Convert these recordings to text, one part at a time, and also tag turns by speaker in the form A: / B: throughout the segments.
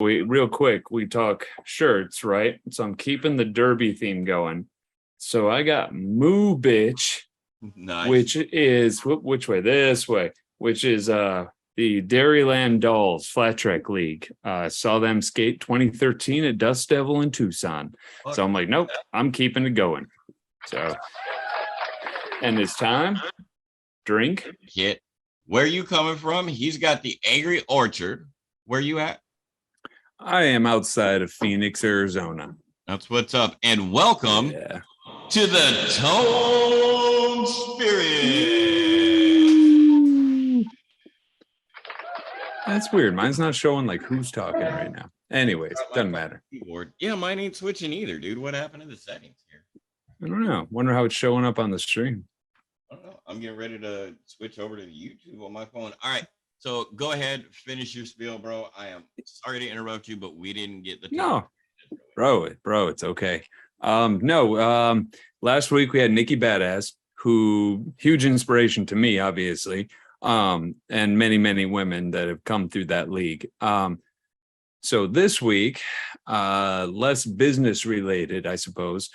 A: Real quick, we talk shirts, right? So I'm keeping the derby theme going. So I got Moo Bitch,
B: Nice.
A: which is which way? This way, which is the Dairyland Dolls Flat Track League. Saw them skate 2013 at Dust Devil in Tucson. So I'm like, nope, I'm keeping it going. So, and it's time. Drink.
B: Hit. Where you coming from? He's got the Angry Orchard. Where you at?
A: I am outside of Phoenix, Arizona.
B: That's what's up. And welcome to the ToneSperience.
A: That's weird. Mine's not showing like who's talking right now. Anyways, doesn't matter.
B: Keyboard. Yeah, mine ain't switching either, dude. What happened to the settings here?
A: I don't know. Wonder how it's showing up on the stream.
B: I don't know. I'm getting ready to switch over to YouTube on my phone. All right. So go ahead, finish your spiel, bro. I am sorry to interrupt you, but we didn't get the
A: no, bro, it's okay. Last week we had Nikki Badass, who huge inspiration to me, obviously, and many women that have come through that league. So this week, less business related, I suppose.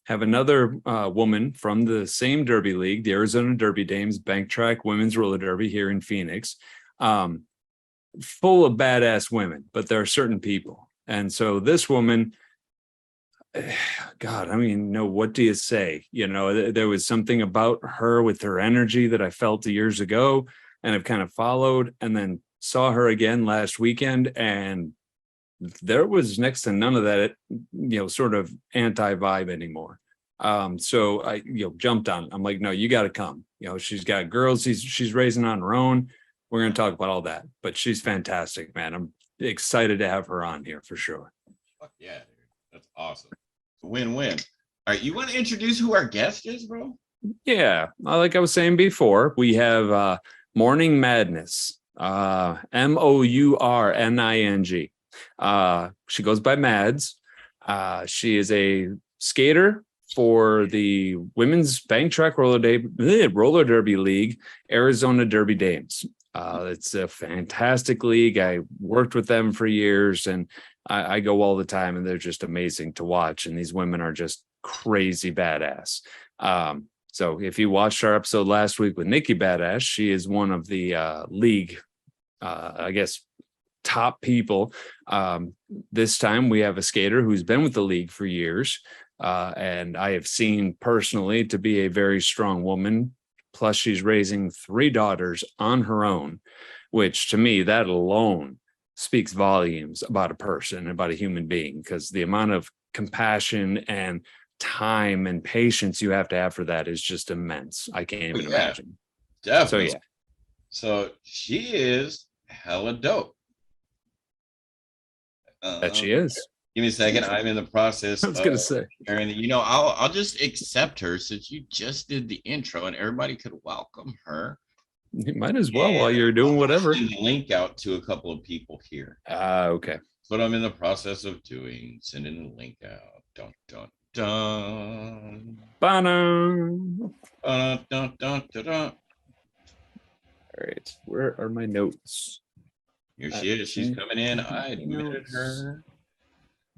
A: Have another woman from the same Derby League, the Arizona Derby Dames Bank Track Women's Roller Derby here in Phoenix, full of badass women, but there are certain people. And so this woman, God, I mean, no, what do you say? You know, there was something about her with her energy that I felt years ago and I've kind of followed, and then saw her again last weekend, and there was next to none of that, sort of anti-vibe anymore. So I, jumped on it. I'm like, no, you got to come. She's got girls she's raising on her own. We're going to talk about all that, but she's fantastic, man. I'm excited to have her on here for sure.
B: Fuck yeah, dude. That's awesome. Win-win. All right, you want to introduce who our guest is, bro?
A: Yeah, like I was saying before, we have Mourning Madness, Mourning. She goes by Mads. She is a skater for the Women's Bank Track Roller Derby League, Arizona Derby Dames. It's a fantastic league. I worked with them for years, and I go all the time, and they're just amazing to watch. And these women are just crazy badass. So if you watched our episode last week with Nikki Badass, she is one of the league, I guess, top people. This time we have a skater who's been with the league for years, and I have seen personally to be a very strong woman. Plus, she's raising 3 daughters on her own, which to me, that alone speaks volumes about a person, about a human being, because the amount of compassion and time and patience you have to have for that is just immense. I can't even imagine.
B: Definitely. So she is hella dope.
A: That she is.
B: Give me a second. I'm in the process.
A: I was gonna say,
B: Aaron, I'll just accept her since you just did the intro and everybody could welcome her.
A: You might as well while you're doing whatever.
B: Link out to a couple of people here.
A: Okay.
B: That's what I'm in the process of doing. Sending the link out. Dun dun dun.
A: Dun,
B: Dun dun dun dun. All
A: right. Where are my notes?
B: Here she is. She's coming in. I admitted her.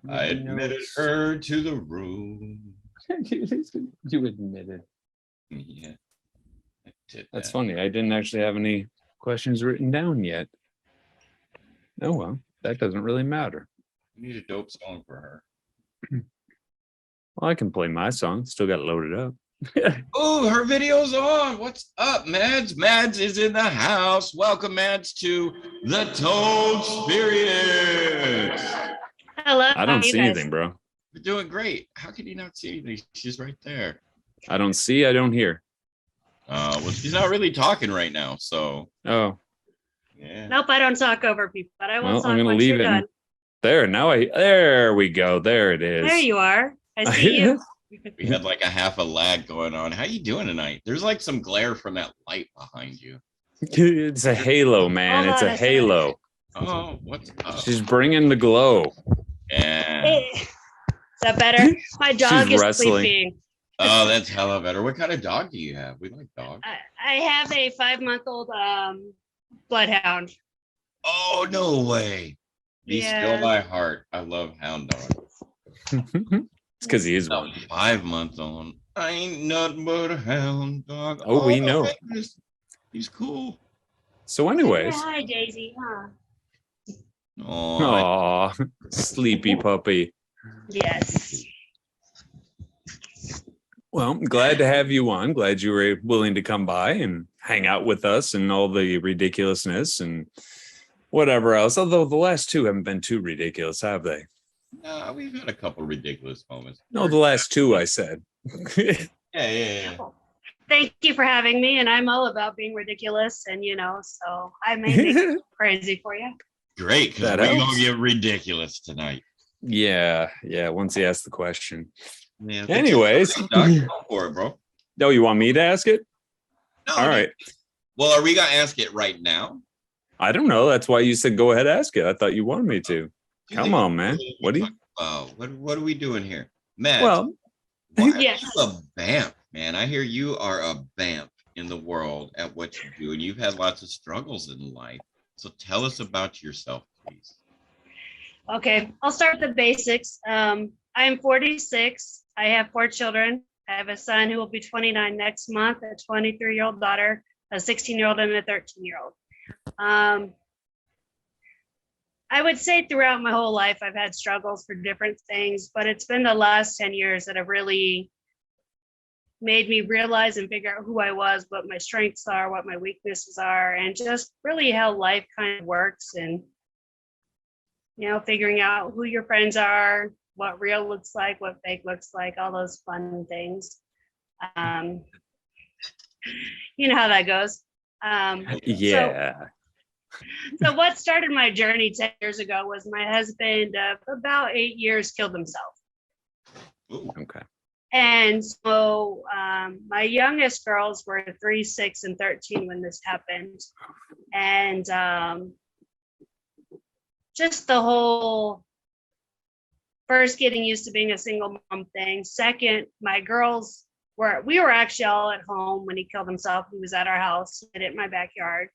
B: I admitted her to the room.
A: You admitted.
B: Yeah. I did that.
A: That's funny. I didn't actually have any questions written down yet. Oh, well, that doesn't really matter.
B: We need a dope song for her.
A: Well, I can play my song. Still got it loaded up.
B: Oh, her video's on. What's up, Mads? Mads is in the house. Welcome, Mads, to the ToneSperience.
C: Hello.
A: I don't see anything, bro.
B: You're doing great. How could you not see anything? She's right there.
A: I don't see. I don't hear.
B: Well, she's not really talking right now, so.
A: Oh.
B: Yeah.
C: Nope, I don't talk over people, but I won't talk
A: I'm gonna
C: once
A: leave
C: you're
A: it
C: done.
A: There. There we go. There it is.
C: There you are. I see you.
B: We had like a half a lag going on. How you doing tonight? There's like some glare from that light behind you.
A: It's a halo, man. It's a halo.
B: Oh, what's up?
A: She's bringing the glow.
B: Yeah.
C: Hey. Is that better? My dog is sleeping.
B: Oh, that's hella better. What kind of dog do you have? We like dogs.
C: I have a 5-month-old bloodhound.
B: Oh, no way. Be still my heart. I love hound dogs.
A: It's because he is one.
B: 5 months on. I ain't nothing but a hound dog.
A: Oh, we know.
B: He's cool.
A: So, anyways.
C: Hi, Daisy. Huh?
A: Aw, sleepy puppy.
C: Yes.
A: Well, I'm glad to have you on. Glad you were willing to come by and hang out with us and all the ridiculousness and whatever else. Although the last two haven't been too ridiculous, have they?
B: No, we've had a couple ridiculous moments.
A: No, the last two I said.
B: Yeah.
C: Thank you for having me. And I'm all about being ridiculous. And, so I may make it crazy for you.
B: Great. Because we're going to get ridiculous tonight.
A: Yeah. Once he asked the question.
B: Yeah,
A: anyways.
B: Go for it, bro.
A: No, you want me to ask it?
B: No.
A: All right.
B: Well, are we going to ask it right now?
A: I don't know. That's why you said go ahead, ask it. I thought you wanted me to. Come on, man. What do you?
B: What are we doing here, Matt?
A: Well,
C: yes.
B: You're a vamp, man. I hear you are a vamp in the world at what you do, and you've had lots of struggles in life. So tell us about yourself, please.
C: Okay, I'll start with the basics. I'm 46. I have 4 children. I have a son who will be 29 next month, a 23-year-old daughter, a 16-year-old, and a 13-year-old. I would say throughout my whole life, I've had struggles for different things, but it's been the last 10 years that have really made me realize and figure out who I was, what my strengths are, what my weaknesses are, and just really how life kind of works and, figuring out who your friends are, what real looks like, what fake looks like, all those fun things. You know how that goes.
A: Yeah.
C: So what started my journey 10 years ago was my husband of about 8 years killed himself.
B: Ooh.
A: Okay.
C: And so my youngest girls were 3, 6, and 13 when this happened. And just the whole first getting used to being a single mom thing. Second, my girls we were actually all at home when he killed himself. He was at our house, he did it in my backyard.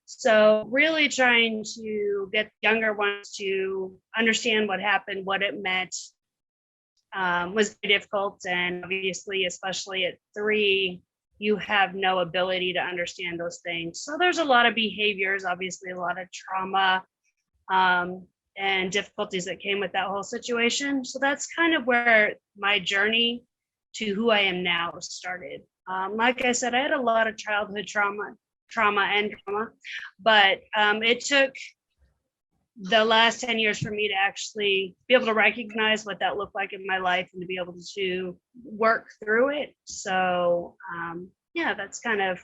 C: So really trying to get younger ones to understand what happened, what it meant, was very difficult. And obviously, especially at 3, you have no ability to understand those things. So there's a lot of behaviors, obviously a lot of trauma and difficulties that came with that whole situation. So that's kind of where my journey to who I am now started. Like I said, I had a lot of childhood trauma, but it took the last 10 years for me to actually be able to recognize what that looked like in my life and to be able to work through it. So that's kind of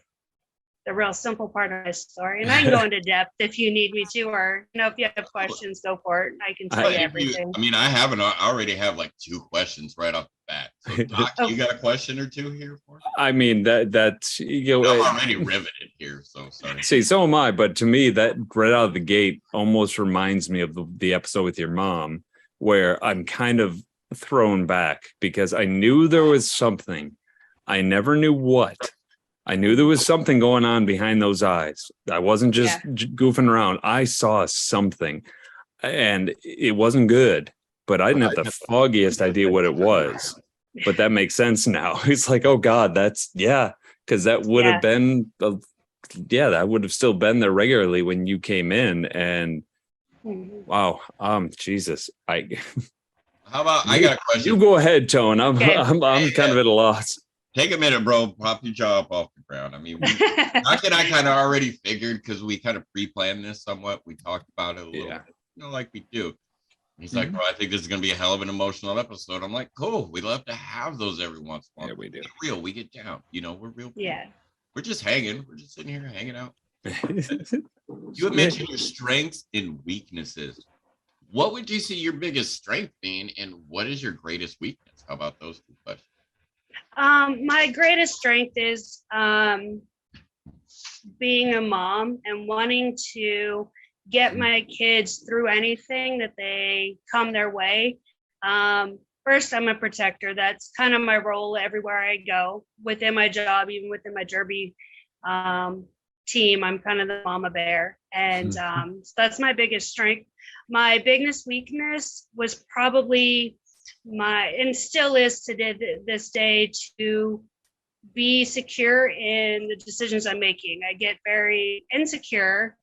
C: the real simple part of my story. And I can go into depth if you need me to, or if you have questions, go for it. I can tell you everything.
B: I already have like 2 questions right off the bat. So Doc, you got a question or 2 here for me?
A: I mean, that's
B: I'm already riveted here, so sorry.
A: See, so am I, but to me, that right out of the gate almost reminds me of the episode with your mom, where I'm kind of thrown back because I knew there was something. I never knew what. I knew there was something going on behind those eyes. I wasn't just goofing around. I saw something, and it wasn't good, but I didn't have the foggiest idea what it was. But that makes sense now. It's like, oh God, because that would have been, that would have still been there regularly when you came in. And wow, Jesus,
B: how about I got a question?
A: You go ahead, Tone. I'm kind of at a loss.
B: Take a minute, bro. Pop your jaw up off the ground. I mean, Doc and I kind of already figured because we kind of pre-planned this somewhat. We talked about it a little bit, like we do. He's like, bro, I think this is going to be a hell of an emotional episode. I'm like, cool. We love to have those every once in a while.
A: Yeah, we do.
B: We're real. We get down. We're real.
C: Yeah.
B: We're just hanging. We're just sitting here hanging out. You had mentioned your strengths and weaknesses. What would you see your biggest strength being, and what is your greatest weakness? How about those 2 questions?
C: My greatest strength is being a mom and wanting to get my kids through anything that they come their way. First, I'm a protector. That's kind of my role everywhere I go within my job, even within my Derby team. I'm kind of the mama bear. And so that's my biggest strength. My biggest weakness was probably and still is to this day, to be secure in the decisions I'm making. I get very insecure,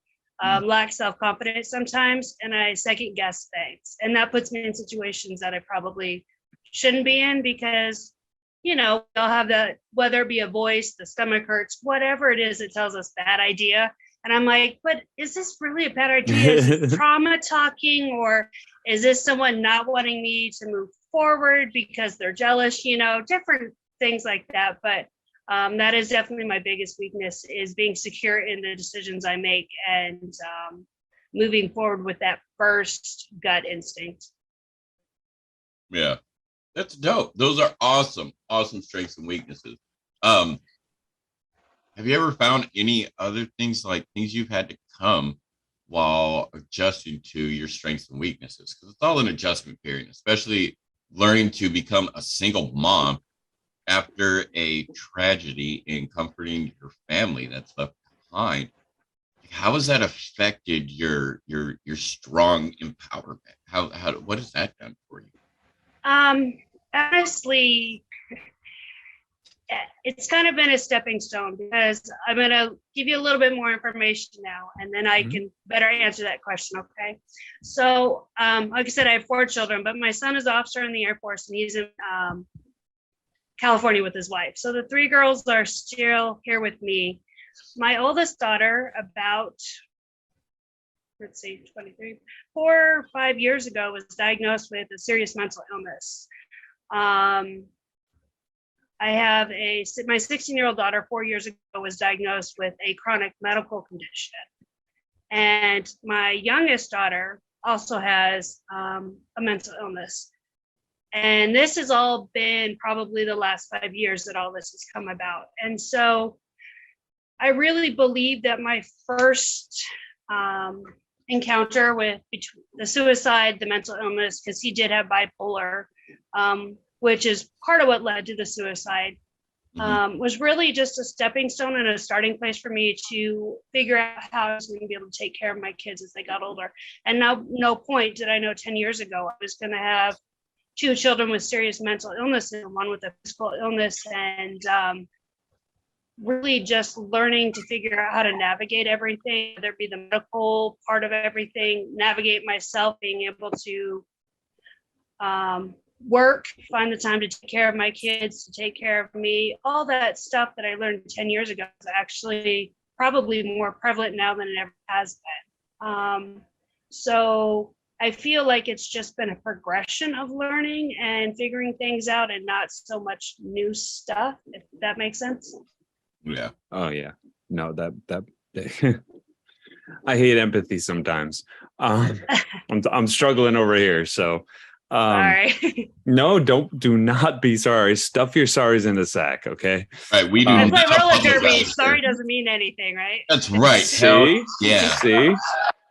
C: lack self-confidence sometimes, and I second guess things. And that puts me in situations that I probably shouldn't be in, because, you know, they'll have that, whether it be a voice, the stomach hurts, whatever it is that tells us bad idea. And I'm like, but is this really a bad idea? Is it trauma talking, or is this someone not wanting me to move forward because they're jealous, you know, different things like that. But that is definitely my biggest weakness, is being secure in the decisions I make, and moving forward with that first gut instinct.
B: Yeah, that's dope. Those are awesome strengths and weaknesses. Have you ever found any other things, like things you've had to come while adjusting to your strengths and weaknesses? Because it's all an adjustment period, especially learning to become a single mom after a tragedy and comforting your family that's left behind. How has that affected your strong empowerment? What has that done for you?
C: Honestly, it's kind of been a stepping stone, because I'm going to give you a little bit more information now, and then I can better answer that question. Okay. So, like I said, I have 4 children, but my son is an officer in the Air Force, and he's in California with his wife. So the 3 girls are still here with me. My oldest daughter, about, 4 or 5 years ago, was diagnosed with a serious mental illness. I have my 16-year-old daughter, 4 years ago, was diagnosed with a chronic medical condition. And my youngest daughter also has a mental illness. And this has all been probably the last 5 years that all this has come about. And so I really believe that my first encounter with the suicide, the mental illness, because he did have bipolar, which is part of what led to the suicide, was really just a stepping stone and a starting place for me to figure out how I was going to be able to take care of my kids as they got older. And now, no point did I know 10 years ago I was going to have 2 children with serious mental illness and one with a physical illness, and really just learning to figure out how to navigate everything, whether it be the medical part of everything, navigate myself, being able to work, find the time to take care of my kids, to take care of me. All that stuff that I learned 10 years ago is actually probably more prevalent now than it ever has been. So I feel like it's just been a progression of learning and figuring things out, and not so much new stuff, if that makes sense.
B: Yeah.
A: Oh yeah. No, that I hate empathy sometimes. I'm struggling over here. So
C: Sorry.
A: no, do not be sorry. Stuff your sorries in the sack, okay?
B: All right, we do.
C: It's like roller
B: apologize
C: derby.
B: here.
C: Sorry doesn't mean anything, right?
B: That's right.
A: See?
B: Hell, yeah.
A: See?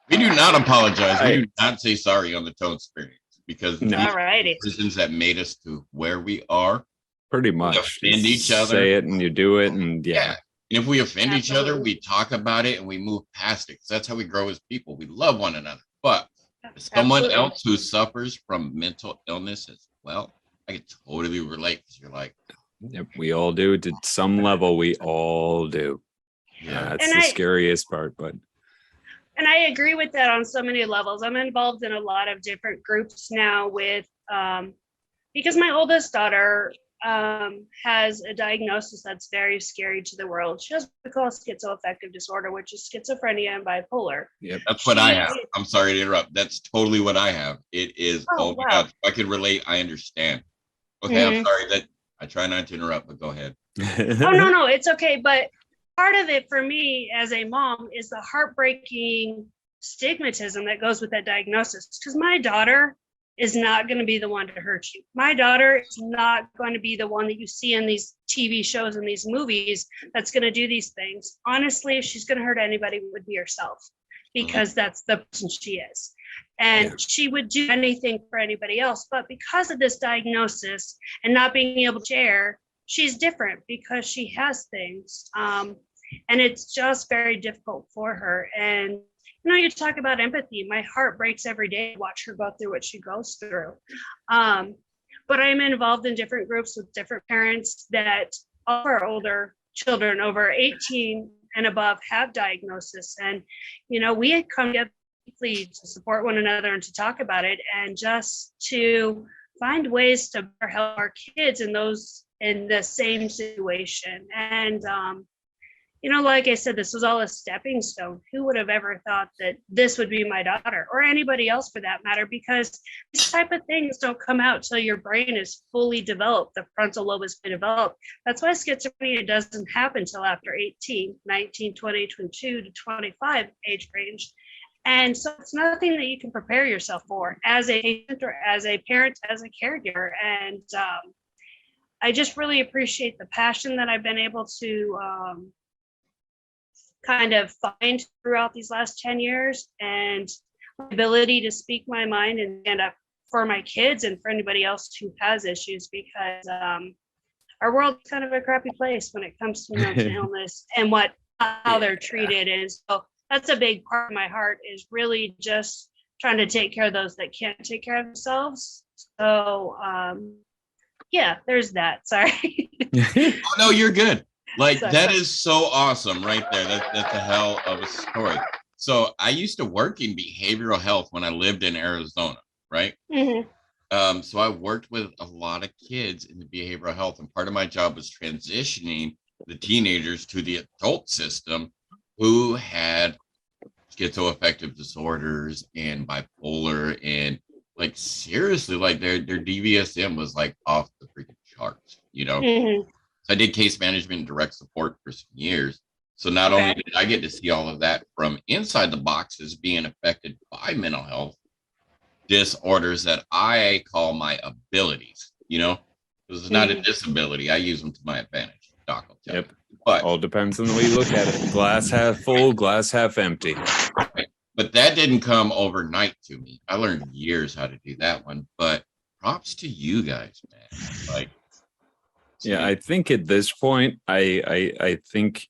B: We do not apologize. We do not say sorry on the ToneSperience, because
A: No.
C: All righty.
B: decisions that made us to where we are.
A: Pretty much.
B: offend each other.
A: Say it and you do it, and yeah.
B: And if we offend each other,
C: Absolutely.
B: we talk about it and we move past it, because that's how we grow as people. We love one another. But as someone
C: Absolutely.
B: else who suffers from mental illness as well, I can totally relate, because you're like,
A: Yep, we all do. To some level, we all do.
B: yeah,
A: That's
C: And
A: the
C: I-
A: scariest part, but
C: And I agree with that on so many levels. I'm involved in a lot of different groups now with, because my oldest daughter has a diagnosis that's very scary to the world. She has what we call schizoaffective disorder, which is schizophrenia and bipolar.
A: yep.
B: that's what I
C: She-
B: have. I'm sorry to interrupt. That's totally what I have. It is,
C: Oh,
B: oh my
C: wow.
B: God, I can relate. I understand. Okay, I'm
C: Mhm.
B: sorry that I try not to interrupt, but go ahead.
C: Oh, no, it's okay. But part of it for me as a mom is the heartbreaking stigmatism that goes with that diagnosis. Because my daughter is not going to be the one to hurt you. My daughter is not going to be the one that you see in these TV shows and these movies that's going to do these things. Honestly, if she's going to hurt anybody, it would be herself, because that's the person she is. And
A: Yeah.
C: she would do anything for anybody else. But because of this diagnosis and not being able to share, she's different because she has things. And it's just very difficult for her. And you talk about empathy. My heart breaks every day to watch her go through what she goes through. But I'm involved in different groups with different parents that all of our older children over 18 and above have diagnosis. And, we had come together to support one another and to talk about it, and just to find ways to help our kids in the same situation. And, like I said, this was all a stepping stone. Who would have ever thought that this would be my daughter, or anybody else for that matter? Because these type of things don't come out till your brain is fully developed. The frontal lobe is fully developed. That's why schizophrenia doesn't happen till after 18, 19, 20, 22 to 25 age range. And so it's nothing that you can prepare yourself for as a patient or as a parent, as a caregiver. And I just really appreciate the passion that I've been able to kind of find throughout these last 10 years, and my ability to speak my mind and stand up for my kids and for anybody else who has issues, because our world's kind of a crappy place when it comes to mental illness and how they're treated. And so that's a big part of my heart, is really just trying to take care of those that can't take care of themselves. So there's that. Sorry.
B: Oh, no, you're good. Like, that is so awesome right there. That's a hell of a story. So I used to work in behavioral health when I lived in Arizona, right? Mm-hmm. So I worked with a lot of kids in the behavioral health, and part of my job was transitioning the teenagers to the adult system who had schizoaffective disorders and bipolar, and like, seriously, like their DVSM was like off the freaking charts, Mm-hmm. So I did case management and direct support for some years. So not only did I get to see all of that from inside the boxes being affected by mental health disorders that I call my abilities, because it's not a disability. I use them to my advantage. Doc will tell you. But
A: all depends on the way you look at it. Glass half full, glass half empty.
B: Right. But that didn't come overnight to me. I learned years how to do that one. But props to you guys, man. Like,
A: yeah, I think at this point, I think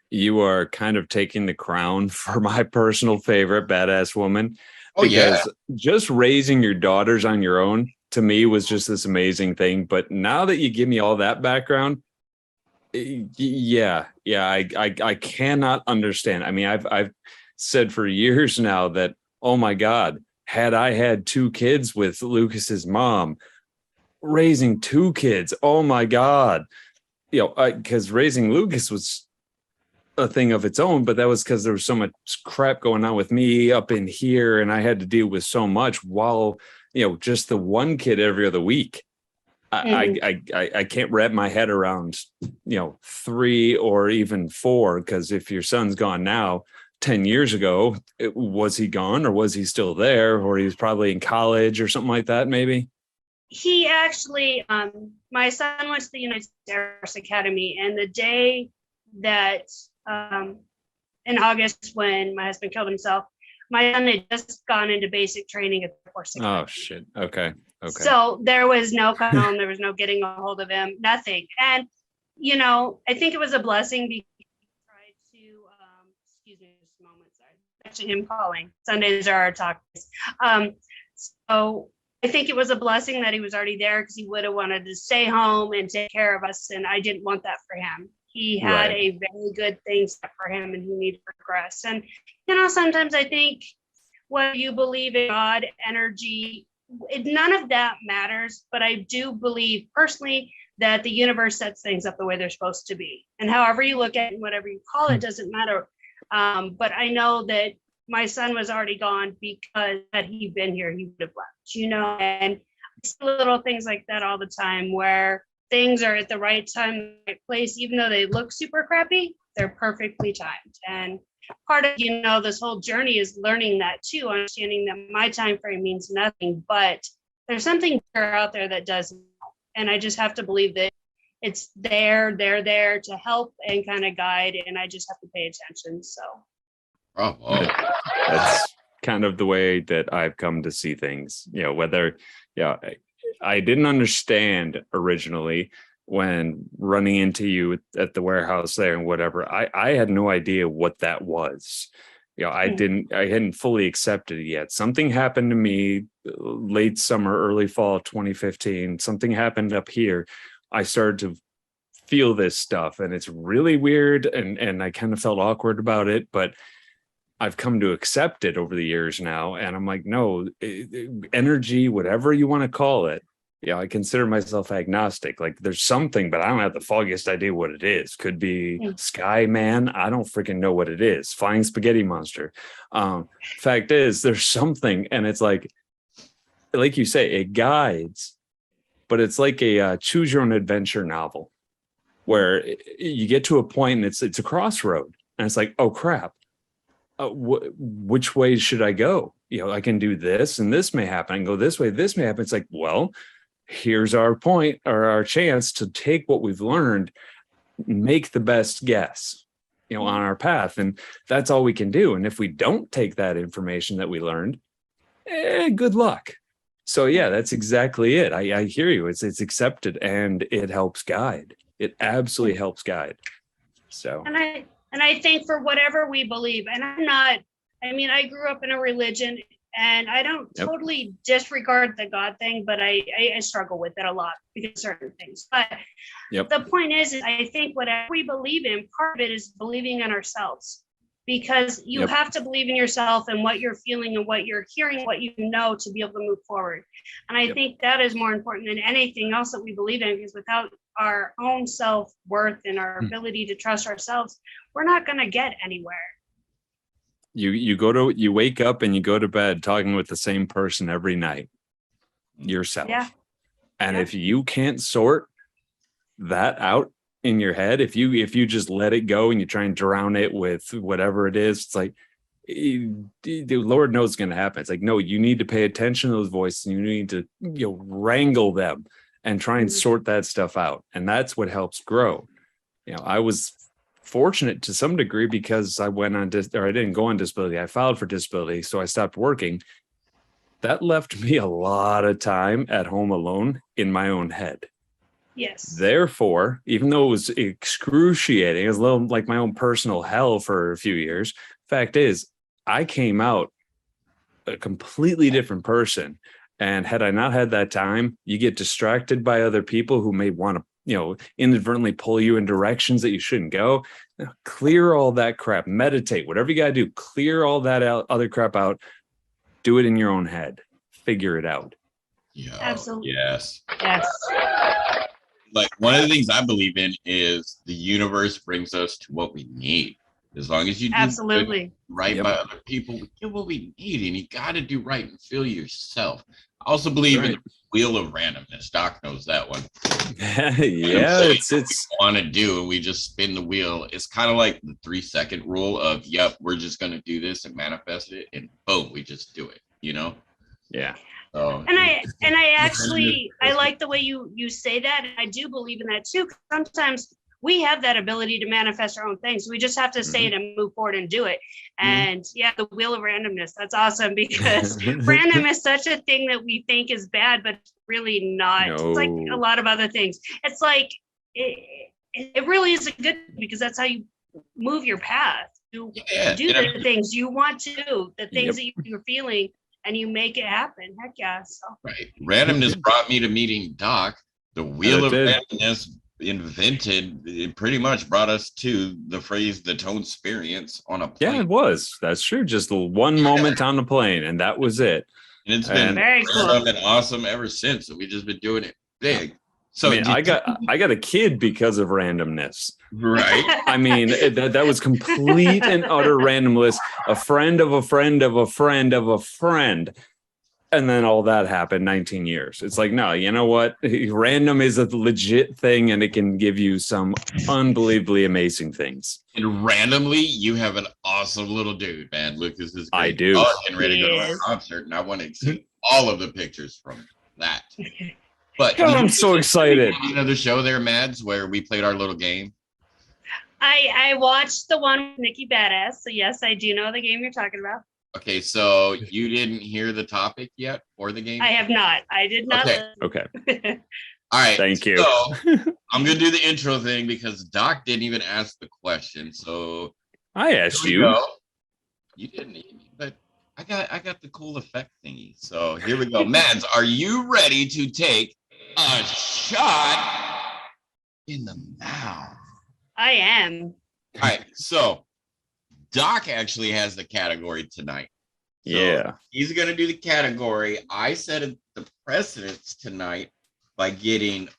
A: you are kind of taking the crown for my personal favorite badass woman. Because just raising your daughters on your own, to me, was just this amazing thing. But now that you give me all that background, I cannot understand. I mean, I've said for years now that, oh my God, had I had 2 kids with Lucas's mom, raising 2 kids, oh my God, because raising Lucas was a thing of its own, but that was because there was so much crap going on with me up in here, and I had to deal with so much while, just the one kid every other week. I can't wrap my head around, 3 or even 4, because if your son's gone now, 10 years ago, was he gone, or was he still there, or he was probably in college or something like that, maybe?
C: He actually, my son went to the United States Air Force Academy, and the day that in August, when my husband killed himself, my son had just gone into basic training at the Air Force Academy.
A: Oh shit. Okay.
C: So there was no coming home, there was no getting a hold of him, nothing. And I think it was a blessing, because he tried to excuse me just a moment, sorry. Actually him calling. Sundays are our talk days. So I think it was a blessing that he was already there, because he would have wanted to stay home and take care of us, and I didn't want that for him. He had a very good thing set for him, and he needed to progress. And sometimes I think whether you believe in God, energy, none of that matters, but I do believe personally that the universe sets things up the way they're supposed to be, and however you look at it, whatever you call it, doesn't matter. But I know that my son was already gone, because had he been here, he would have left, and little things like that all the time, where things are at the right time, right place, even though they look super crappy, they're perfectly timed. And part of this whole journey is learning that too, understanding that my time frame means nothing, but there's something out there that does, and I just have to believe that it's they're there to help and kind of guide, and I just have to pay attention. So
A: that's kind of the way that I've come to see things. I didn't understand originally when running into you at the warehouse there and whatever. I had no idea what that was. I hadn't fully accepted it yet. Something happened to me late summer, early fall 2015. Something happened up here. I started to feel this stuff, and it's really weird. And I kind of felt awkward about it, but I've come to accept it over the years now. And I'm like, no, energy, whatever you want to call it. I consider myself agnostic. Like there's something, but I don't have the foggiest idea what it is. Could be Sky Man. I don't freaking know what it is. Flying spaghetti monster. Fact is, there's something, and it's like you say, it guides, but it's like a choose your own adventure novel where you get to a point and it's a crossroad, and it's like, oh crap, which way should I go? I can do this, and this may happen. I can go this way, this may happen. It's like, well, here's our point or our chance to take what we've learned, make the best guess, on our path. And that's all we can do. And if we don't take that information that we learned, good luck. So yeah, that's exactly it. I hear you. It's accepted, and it helps guide. It absolutely helps guide. So.
C: And I think for whatever we believe, and I grew up in a religion, and I don't totally disregard the God thing, but I struggle with it a lot because of certain things. But the point is, I think whatever we believe in, part of it is believing in ourselves, because you have to believe in yourself and what you're feeling and what you're hearing, what you know, to be able to move forward. And I think that is more important than anything else that we believe in, because without our own self-worth and our ability to trust ourselves, we're not going to get anywhere.
A: You wake up and you go to bed talking with the same person every night, yourself. Yeah. And if you can't sort that out in your head, if you just let it go and you try and drown it with whatever it is, it's like, the Lord knows it's going to happen. It's like, no, you need to pay attention to those voices, and you need to wrangle them and try and sort that stuff out. And that's what helps grow. I was fortunate to some degree because I went on I didn't go on disability. I filed for disability, so I stopped working. That left me a lot of time at home alone in my own head.
C: Yes.
A: Therefore, even though it was excruciating, it was a little like my own personal hell for a few years. Fact is, I came out a completely different person. And had I not had that time, you get distracted by other people who may want to, inadvertently pull you in directions that you shouldn't go. Clear all that crap, meditate, whatever you got to do, clear all that other crap out, do it in your own head, figure it out.
B: Yeah.
C: Absolutely.
B: Yes.
C: Yes.
B: Like one of the things I believe in is the universe brings us to what we need. As long as you do
C: absolutely
B: right by other people, we get what we need, and you got to do right and feel yourself. I also believe in the wheel of randomness. Doc knows that one.
A: Yeah, it's
B: want to do, and we just spin the wheel. It's kind of like the 3-second rule of, yep, we're just going to do this and manifest it, and boom, we just do it.
A: Yeah.
B: So,
C: and I actually like the way you say that. And I do believe in that too. Sometimes we have that ability to manifest our own things. We just have to say it and move forward and do it. And the wheel of randomness, that's awesome, because random is such a thing that we think is bad, but it's really not. No. It's like a lot of other things. It's like, it really is a good thing, because that's how you move your path. You do the things you want to do, the things that you're feeling, and you make it happen. Heck yeah. So.
B: Right. Randomness brought me to meeting Doc. The wheel of randomness it pretty much brought us to the phrase the ToneSperience on a plane.
A: Yeah, it was. That's true. Just the one moment on the plane, and that was it.
B: And it's been very cool and awesome ever since. So we've just been doing it big. So
A: I got a kid because of randomness.
B: Right.
A: I mean, that was complete and utter randomness. A friend of a friend of a friend of a friend. And then all that happened 19 years. It's like, no, you know what? Random is a legit thing, and it can give you some unbelievably amazing things.
B: And randomly, you have an awesome little dude, man. Lucas is great.
A: I do.
B: And ready to go to a concert, and I want to see all of the pictures from that. But
A: God, I'm so excited.
B: Another show there, Mads, where we played our little game.
C: I watched the one with Nikki Badass. So yes, I do know the game you're talking about.
B: Okay, so you didn't hear the topic yet for the game?
C: I have not. I did not.
A: Okay.
B: All right.
A: Thank you.
B: So I'm going to do the intro thing because Doc didn't even ask the question. So
A: I asked you.
B: You didn't eat me, but I got the cool effect thingy. So here we go. Mads, are you ready to take a shot in the mouth?
C: I am.
B: All right. So Doc actually has the category tonight. So
A: Yeah.
B: he's gonna do the category. I set the precedence tonight by getting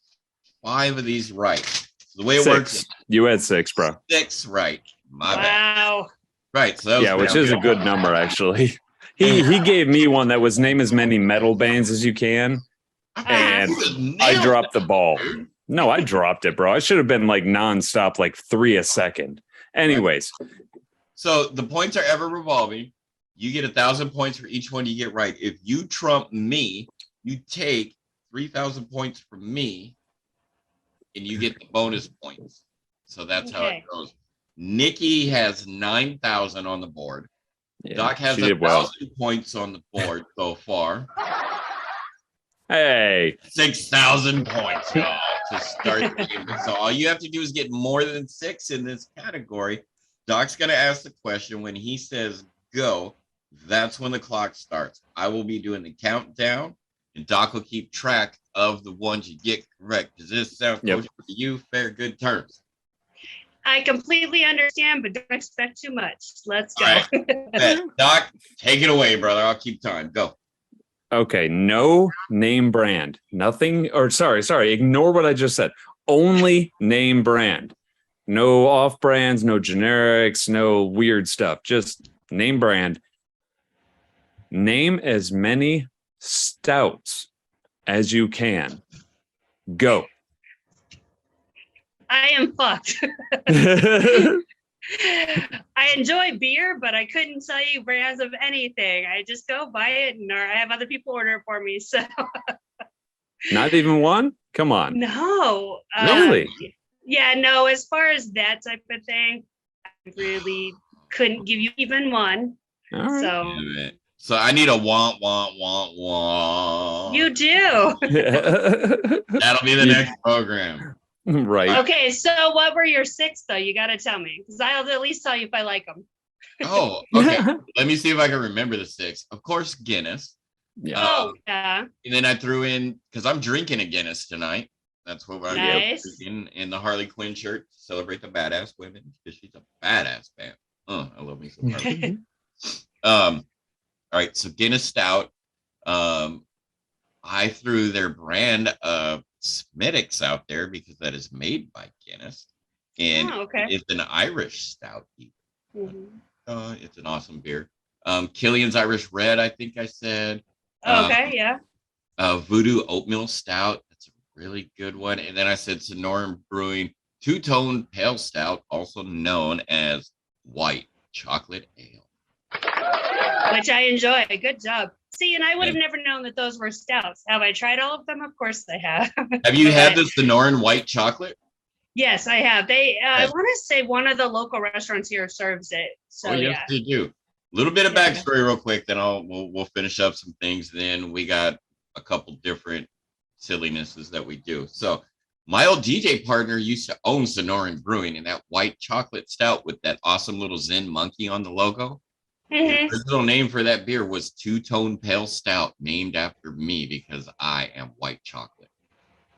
B: 5 of these right. So the way it works,
A: You had 6, bro.
B: 6 right. My bad.
C: Wow.
B: Right. So that was
A: Yeah, which is a good number, actually. He gave me one that was name as many metal bands as you can, and I dropped the ball. No, I dropped it, bro. I should have been like nonstop, like 3 a second. Anyways.
B: So the points are ever revolving. You get 1,000 points for each one you get right. If you trump me, you take 3,000 points from me, and you get the bonus points. So that's how it goes. Nikki has 9,000 on the board. Yeah, Doc has 1,000 points on the board so far.
A: Hey,
B: 6,000 points, y'all, to start the game. So all you have to do is get more than 6 in this category. Doc's gonna ask the question. When he says go, that's when the clock starts. I will be doing the countdown, and Doc will keep track of the ones you get correct. Does this sound good for you? Fair, good terms.
C: I completely understand, but don't expect too much. Let's go.
B: Right. Doc, take it away, brother. I'll keep time. Go.
A: Okay, no name brand. Nothing, or sorry, ignore what I just said. Only name brand. No off brands, no generics, no weird stuff. Just name brand. Name as many stouts as you can. Go.
C: I am fucked. I enjoy beer, but I couldn't tell you brands of anything. I just go buy it, or I have other people order it for me. So,
A: not even one? Come on.
C: No.
A: Really?
C: Yeah, no. As far as that type of thing, I really couldn't give you even one.
A: All right.
B: So I need a want.
C: You do.
B: That'll be the next program.
A: Right.
C: Okay, so what were your 6 though? You got to tell me, because I'll at least tell you if I like them.
B: Oh, okay. Let me see if I can remember the 6. Of course, Guinness.
C: Yeah.
B: And then I threw in, because I'm drinking a Guinness tonight. That's what I'm drinking in the Harley Quinn shirt to celebrate the badass women, because she's a badass band. I love me some Harley. All right, so Guinness Stout. I threw their brand of Smithwick's out there because that is made by Guinness, and it's an Irish stout. It's an awesome beer. Killian's Irish Red, I think I said. Voodoo Oatmeal Stout. That's a really good one. And then I said Sonoran Brewing Two-Tone Pale Stout, also known as White Chocolate Ale,
C: which I enjoy. Good job. See, and I would have never known that those were stouts. Have I tried all of them? Of course I have.
B: Have you had the Sonoran White Chocolate?
C: Yes, I have. I want to say one of the local restaurants here serves it. So
B: yes, they do. A little bit of backstory real quick, then we'll finish up some things. Then we got a couple different sillinesses that we do. So my old DJ partner used to own Sonoran Brewing, and that white chocolate stout with that awesome little Zen monkey on the logo. The original name for that beer was Two-Tone Pale Stout, named after me because I am white chocolate.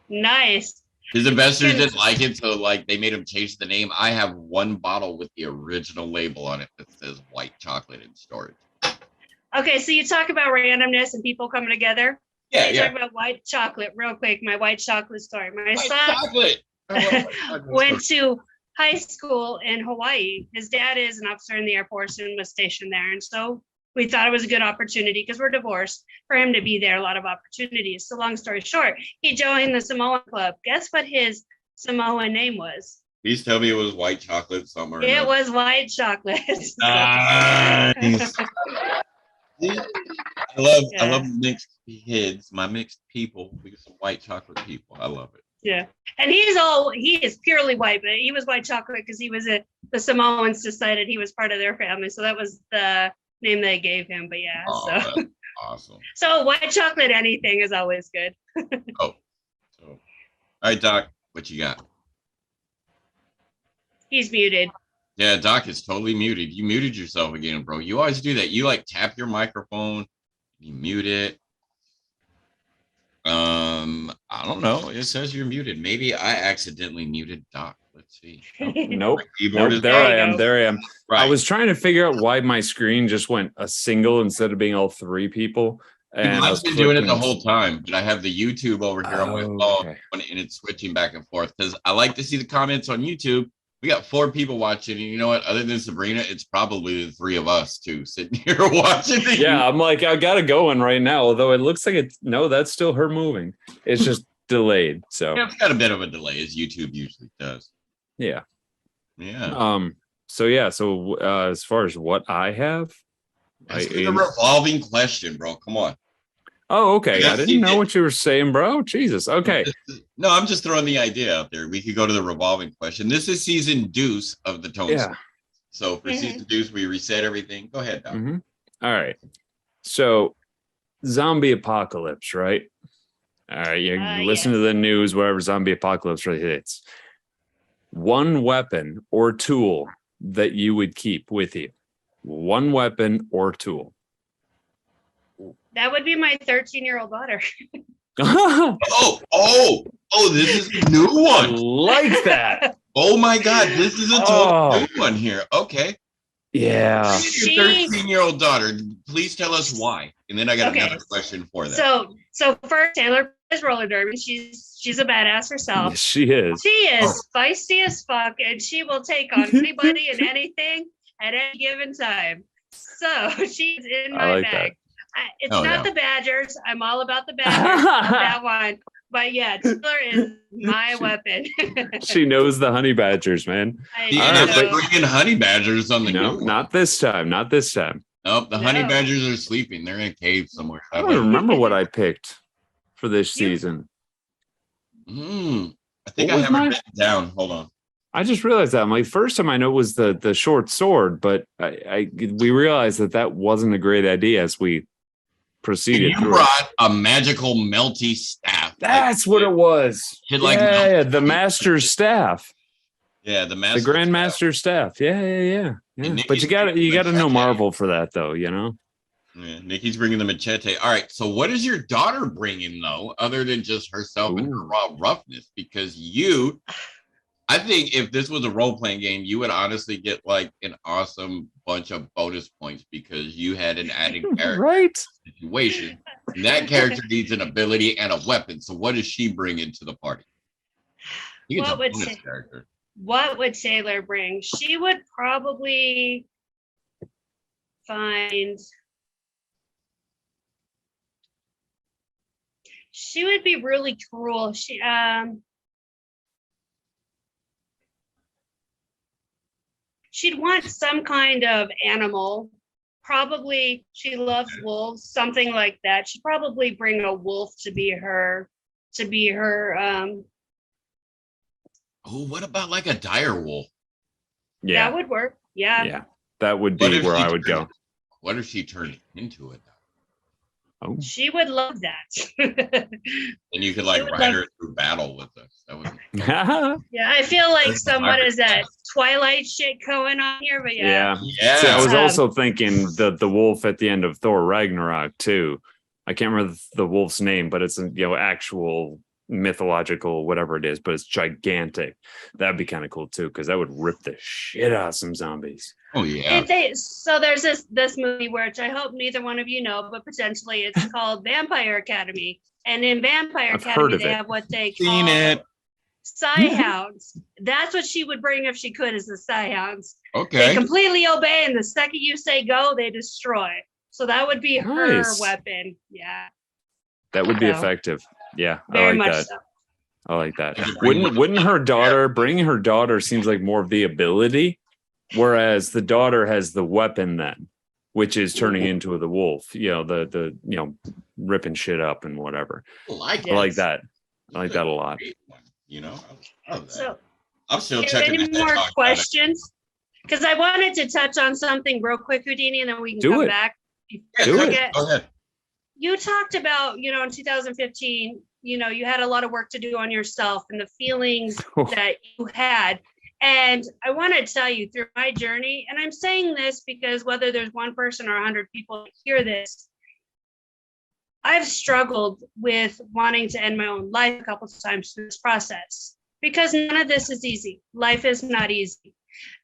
C: Nice.
B: His investors didn't like it, so they made him change the name. I have one bottle with the original label on it that says white chocolate in storage.
C: Okay, so you talk about randomness and people coming together. Talk about white chocolate real quick. My white chocolate story. My son went to high school in Hawaii. His dad is an officer in the Air Force and was stationed there. And so we thought it was a good opportunity, because we're divorced, for him to be there. A lot of opportunities. So long story short, he joined the Samoan Club. Guess what his Samoan name was?
B: Please tell me it was white chocolate somewhere.
C: It was white chocolate.
B: Nice. I love mixed kids, my mixed people. We get some white chocolate people. I love it.
C: Yeah. And he is purely white, but he was white chocolate because he was the Samoans decided he was part of their family. So that was the name they gave him. But so
B: awesome.
C: So white chocolate, anything is always good.
B: All right, Doc, what you got?
C: He's muted.
B: Yeah, Doc is totally muted. You muted yourself again, bro. You always do that. You like tap your microphone, you mute it. I don't know. It says you're muted. Maybe I accidentally muted Doc. Let's see.
A: Nope.
B: Keyboard is
A: There I am.
C: go.
A: There I am.
B: right.
A: I was trying to figure out why my screen just went a single instead of being all three people. And
B: I've been doing it the whole time, but I have the YouTube over here on my phone, and it's switching back and forth because I like to see the comments on YouTube. We got 4 people watching, and you know what? Other than Sabrina, it's probably the 3 of us too sitting here watching.
A: Yeah, I'm like, I got it going right now. Although it looks like it's that's still her moving. It's just delayed. So
B: yeah, it's got a bit of a delay, as YouTube usually does.
A: Yeah.
B: Yeah.
A: So as far as what I have,
B: It's a revolving question, bro. Come on.
A: Oh, okay. I didn't know what you were saying, bro. Jesus. Okay.
B: No, I'm just throwing the idea out there. We could go to the revolving question. This is season deuce of the Tones.
A: Yeah.
B: So for season deuce, we reset everything. Go ahead, Doc.
A: All right. So zombie apocalypse, right? All right. You listen to the news, whatever zombie apocalypse really hits. One weapon or tool that you would keep with you. One weapon or tool.
C: That would be my 13-year-old daughter.
B: This is a new one.
A: I like that.
B: Oh my God, this is a total new one here. Okay.
A: Yeah.
B: Your 13-year-old daughter, please tell us why. And then I got another question for that.
C: So first, Taylor plays roller derby. She's a badass herself.
A: Yes, she is.
C: She is feisty as fuck, and she will take on anybody and anything at any given time. So she's in my bag. It's not the Badgers. I'm all about the Badgers. That one. But yeah, Taylor is my weapon.
A: She knows the honey badgers, man.
B: Bringing honey badgers on the
A: not this time. Not this time.
B: Nope, the honey badgers are sleeping. They're in a cave somewhere.
A: I don't remember what I picked for this season.
B: I think I have it written down. Hold on.
A: I just realized that. My first time I know it was the short sword, but we realized that wasn't a great idea as we proceeded.
B: You brought a magical melty staff.
A: That's what it was. The master's staff.
B: Yeah, the
A: grandmaster staff. Yeah. But you gotta know Marvel for that, though. You know.
B: Yeah, Nikki's bringing the machete. All right. So, what is your daughter bringing though, other than just herself and her raw roughness? Because I think if this was a role-playing game, you would honestly get like an awesome bunch of bonus points because you had an added character situation. And that character needs an ability and a weapon. So what does she bring into the party?
C: What would Taylor bring? She would probably she would be really cruel. She'd want some kind of animal. Probably she loves wolves, something like that. She'd probably bring a wolf to be her.
B: What about like a dire wolf?
A: Yeah,
C: that would work. Yeah,
A: that would be where I would go.
B: What if she turned into it?
A: Oh,
C: she would love that.
B: And you could like ride her through battle with us. That would be
C: yeah, I feel like somewhat is that Twilight shit going on here, but yeah.
A: See, I was also thinking the wolf at the end of Thor Ragnarok too. I can't remember the wolf's name, but it's actual mythological whatever it is, but it's gigantic. That'd be kind of cool too, because that would rip the shit out of some zombies.
B: Oh yeah.
C: So there's this movie which I hope neither one of you know, but potentially it's called Vampire Academy. And in Vampire Academy, they have what they call Psyhounds. That's what she would bring if she could, is the Psyhounds.
B: Okay.
C: They completely obey, and the second you say go, they destroy. So that would be her weapon. Yeah.
A: That would be effective. Yeah,
C: very
A: I like
C: much
A: that.
C: So.
A: I like that. Wouldn't her daughter bringing her daughter seems like more of the ability, whereas the daughter has the weapon then, which is turning into the wolf. The ripping shit up and whatever.
B: I like
A: that. I like that a lot.
C: So
B: I'm still
C: checking. Any more questions? Because I wanted to touch on something real quick, Houdini, and then we can come back.
B: Go ahead.
C: You talked about, in 2015, you had a lot of work to do on yourself and the feelings that you had. And I want to tell you through my journey, and I'm saying this because whether there's one person or 100 people that hear this, I've struggled with wanting to end my own life a couple of times through this process because none of this is easy. Life is not easy.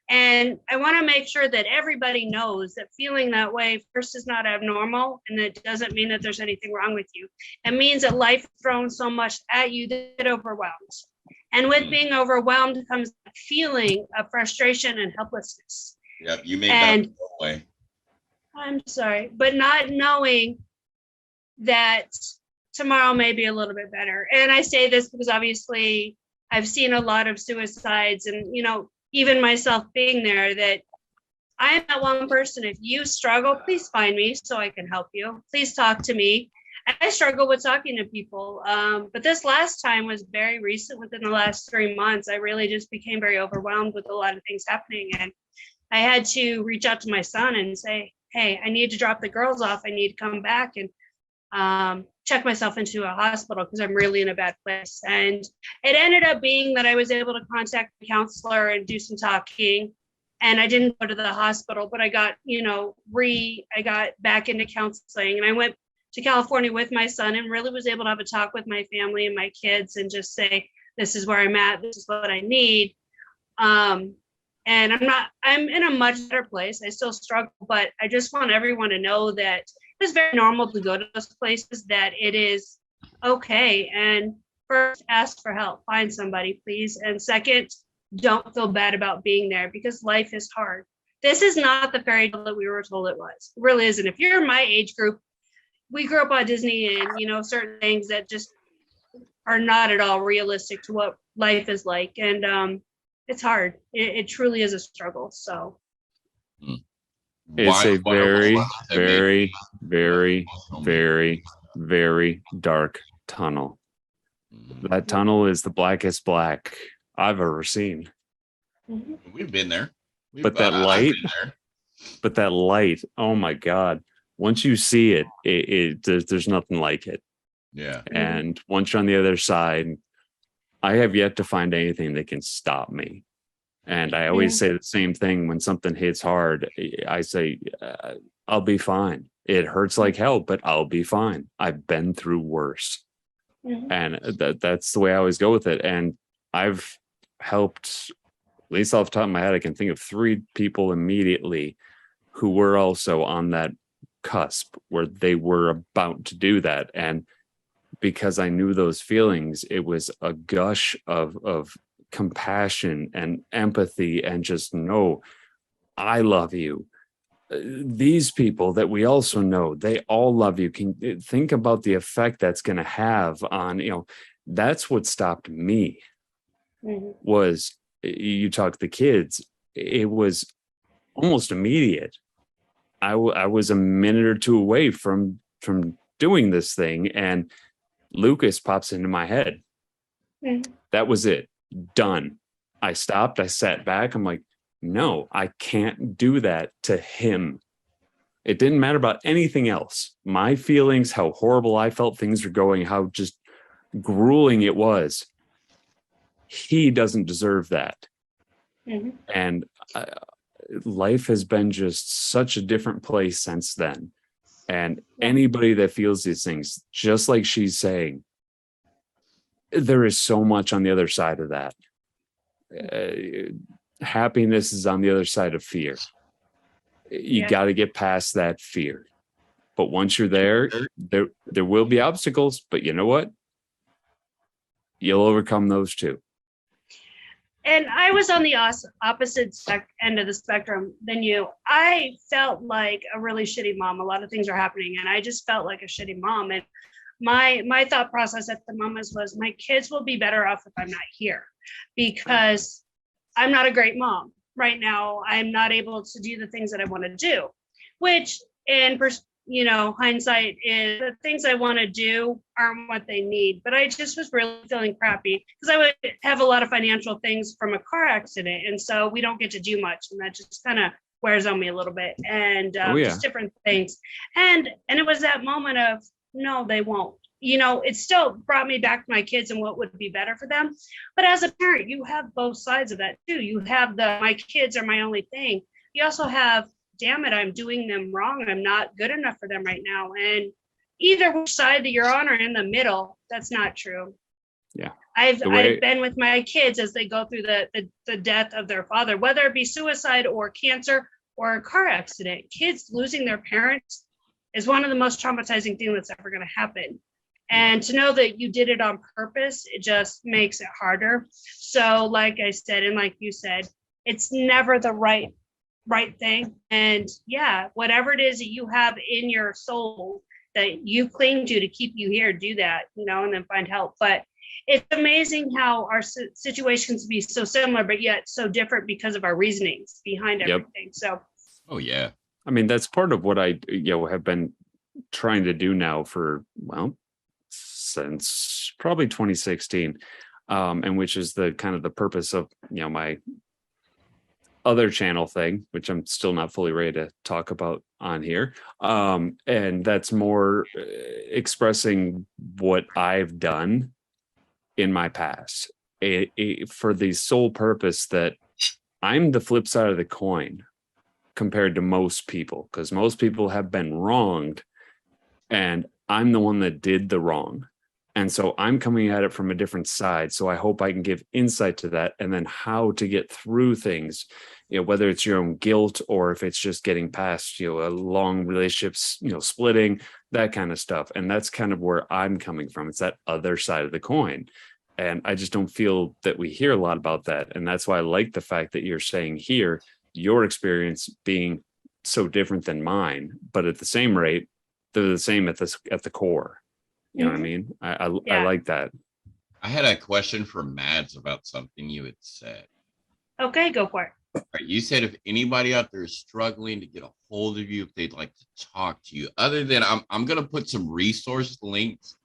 C: And I want to make sure that everybody knows that feeling that way first is not abnormal, and it doesn't mean that there's anything wrong with you. It means that life is thrown so much at you that it overwhelms. And with being overwhelmed comes a feeling of frustration and helplessness.
B: Yep, you made that go away.
C: I'm sorry, but not knowing that tomorrow may be a little bit better. And I say this because obviously I've seen a lot of suicides, and even myself being there, that I am that one person. If you struggle, please find me so I can help you. Please talk to me. I struggle with talking to people. But this last time was very recent. Within the last 3 months, I really just became very overwhelmed with a lot of things happening. And I had to reach out to my son and say, hey, I need to drop the girls off. I need to come back and check myself into a hospital because I'm really in a bad place. And it ended up being that I was able to contact the counselor and do some talking. And I didn't go to the hospital, but I got, I got back into counseling, and I went to California with my son and really was able to have a talk with my family and my kids and just say, this is where I'm at, this is what I need. And I'm in a much better place. I still struggle, but I just want everyone to know that it's very normal to go to those places, that it is okay. And first, ask for help, find somebody, please. And second, don't feel bad about being there because life is hard. This is not the fairy tale that we were told it was. It really isn't. If you're my age group, we grew up on Disney and, certain things that just are not at all realistic to what life is like. And it's hard. It truly is a struggle. So.
A: It's a very, very, very, very, very dark tunnel. That tunnel is the blackest black I've ever seen.
B: We've been there.
A: But that light, oh my God. Once you see it, there's nothing like it.
B: Yeah.
A: And once you're on the other side, I have yet to find anything that can stop me. And I always say the same thing when something hits hard. I say, I'll be fine. It hurts like hell, but I'll be fine. I've been through worse. And that's the way I always go with it. And I've helped, at least off the top of my head, I can think of 3 people immediately who were also on that cusp where they were about to do that. And because I knew those feelings, it was a gush of compassion and empathy and just know, I love you. These people that we also know, they all love you. Can think about the effect that's going to have on, that's what stopped me. Was you talk to the kids, it was almost immediate. I was a minute or 2 away from doing this thing, and Lucas pops into my head. That was it. Done. I stopped. I sat back. I'm like, no, I can't do that to him. It didn't matter about anything else. My feelings, how horrible I felt things were going, how just grueling it was. He doesn't deserve that. And life has been just such a different place since then. And anybody that feels these things, just like she's saying, there is so much on the other side of that. Happiness is on the other side of fear. You got to get past that fear. But once you're there will be obstacles, but you know what? You'll overcome those too.
C: And I was on the opposite end of the spectrum than you. I felt like a really shitty mom. A lot of things are happening, and I just felt like a shitty mom. And my thought process at the moment was my kids will be better off if I'm not here, because I'm not a great mom right now. I'm not able to do the things that I want to do, which in hindsight is the things I want to do aren't what they need. But I just was really feeling crappy because I would have a lot of financial things from a car accident. And so we don't get to do much. And that just kind of wears on me a little bit, and just different things. And it was that moment of, no, they won't. it still brought me back to my kids and what would be better for them. But as a parent, you have both sides of that too. You have my kids are my only thing. You also have, damn it, I'm doing them wrong. I'm not good enough for them right now. And either which side that you're on or in the middle, that's not true.
A: Yeah.
C: I've been with my kids as they go through the death of their father, whether it be suicide or cancer or a car accident. Kids losing their parents is one of the most traumatizing things that's ever going to happen. And to know that you did it on purpose, it just makes it harder. So like I said, and like you said, it's never the right thing. And yeah, whatever it is that you have in your soul that you cling to keep you here, do that, and then find help. But it's amazing how our situations be so similar, but yet so different because of our reasonings behind everything. So,
B: oh yeah,
A: I mean, that's part of what I have been trying to do now for, since probably 2016, and which is the kind of the purpose of my other channel thing, which I'm still not fully ready to talk about on here, and that's more expressing what I've done in my past, for the sole purpose that I'm the flip side of the coin compared to most people, because most people have been wronged and I'm the one that did the wrong. And so I'm coming at it from a different side. So I hope I can give insight to that, and then how to get through things, whether it's your own guilt or if it's just getting past, a long relationships, splitting, that kind of stuff. And that's kind of where I'm coming from. It's that other side of the coin. And I just don't feel that we hear a lot about that. And that's why I like the fact that you're saying here, your experience being so different than mine, but at the same rate, they're the same at the core. You know what I mean? I like that.
B: I had a question for Mads about something you had said.
C: Okay, go for it.
B: All right, you said if anybody out there is struggling to get a hold of you, if they'd like to talk to you, other than I'm going to put some resource links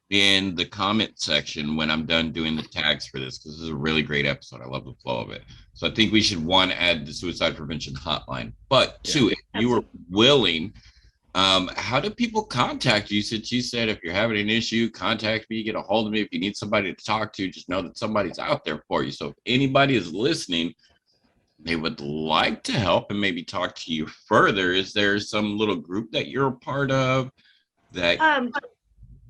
B: in the comment section when I'm done doing the tags for this, because this is a really great episode. I love the flow of it. So I think we should, one, add the suicide prevention hotline, but two, if you were willing, how do people contact you? Since you said if you're having an issue, contact me, get a hold of me. If you need somebody to talk to, just know that somebody's out there for you. So if anybody is listening, they would like to help and maybe talk to you further, is there some little group that you're a part of that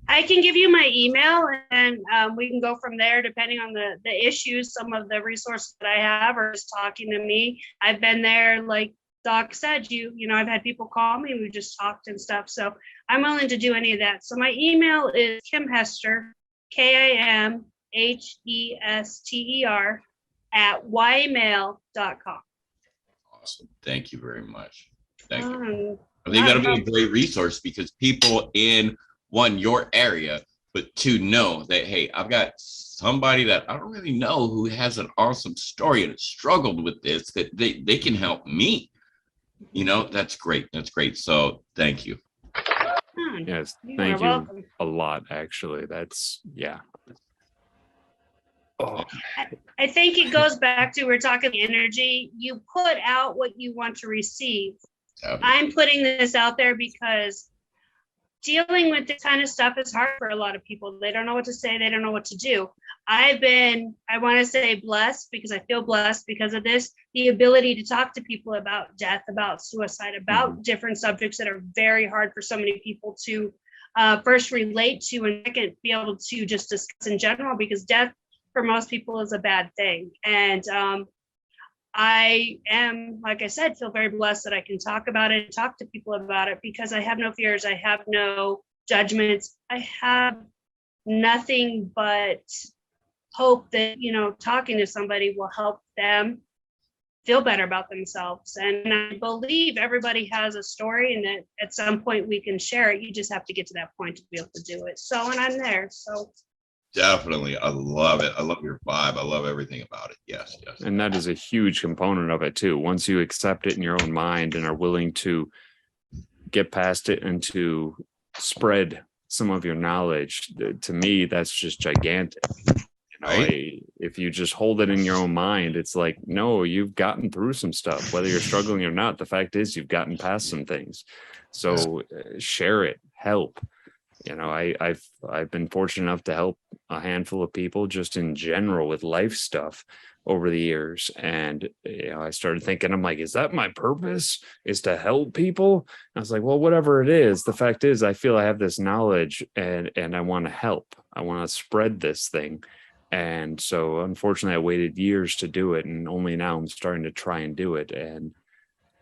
C: I can give you my email, and we can go from there depending on the issues. Some of the resources that I have are just talking to me. I've been there, like Doc said, I've had people call me, we just talked and stuff. So I'm willing to do any of that. So my email is Kim Hester, KIMHESTER @ymail.com.
B: Awesome. Thank you very much. Thank you. I think that'll be a great resource, because people in, one, your area, but two, know that, hey, I've got somebody that I don't really know who has an awesome story and has struggled with this, that they can help me. That's great. That's great. So thank you.
A: Yes, thank you a lot, actually. That's, yeah. Oh.
C: I think it goes back to, we're talking energy. You put out what you want to receive. I'm putting this out there because dealing with this kind of stuff is hard for a lot of people. They don't know what to say. They don't know what to do. I want to say blessed, because I feel blessed because of this, the ability to talk to people about death, about suicide, about different subjects that are very hard for so many people to first relate to, and second, be able to just discuss in general, because death for most people is a bad thing. And I am, like I said, feel very blessed that I can talk about it, talk to people about it, because I have no fears. I have no judgments. I have nothing but hope that, talking to somebody will help them feel better about themselves. And I believe everybody has a story, and that at some point we can share it. You just have to get to that point to be able to do it. So, and I'm there. So
B: definitely. I love it. I love your vibe. I love everything about it. Yes.
A: And that is a huge component of it too. Once you accept it in your own mind and are willing to get past it and to spread some of your knowledge, to me, that's just gigantic. Right? If you just hold it in your own mind, it's like, no, you've gotten through some stuff, whether you're struggling or not. The fact is, you've gotten past some things. So share it, help. You know, I've been fortunate enough to help a handful of people just in general with life stuff over the years. And you know, I started thinking, I'm like, is that my purpose? Is to help people? I was like, well, whatever it is, the fact is I feel I have this knowledge and I want to help. I want to spread this thing. And so unfortunately I waited years to do it, and only now I'm starting to try and do it. And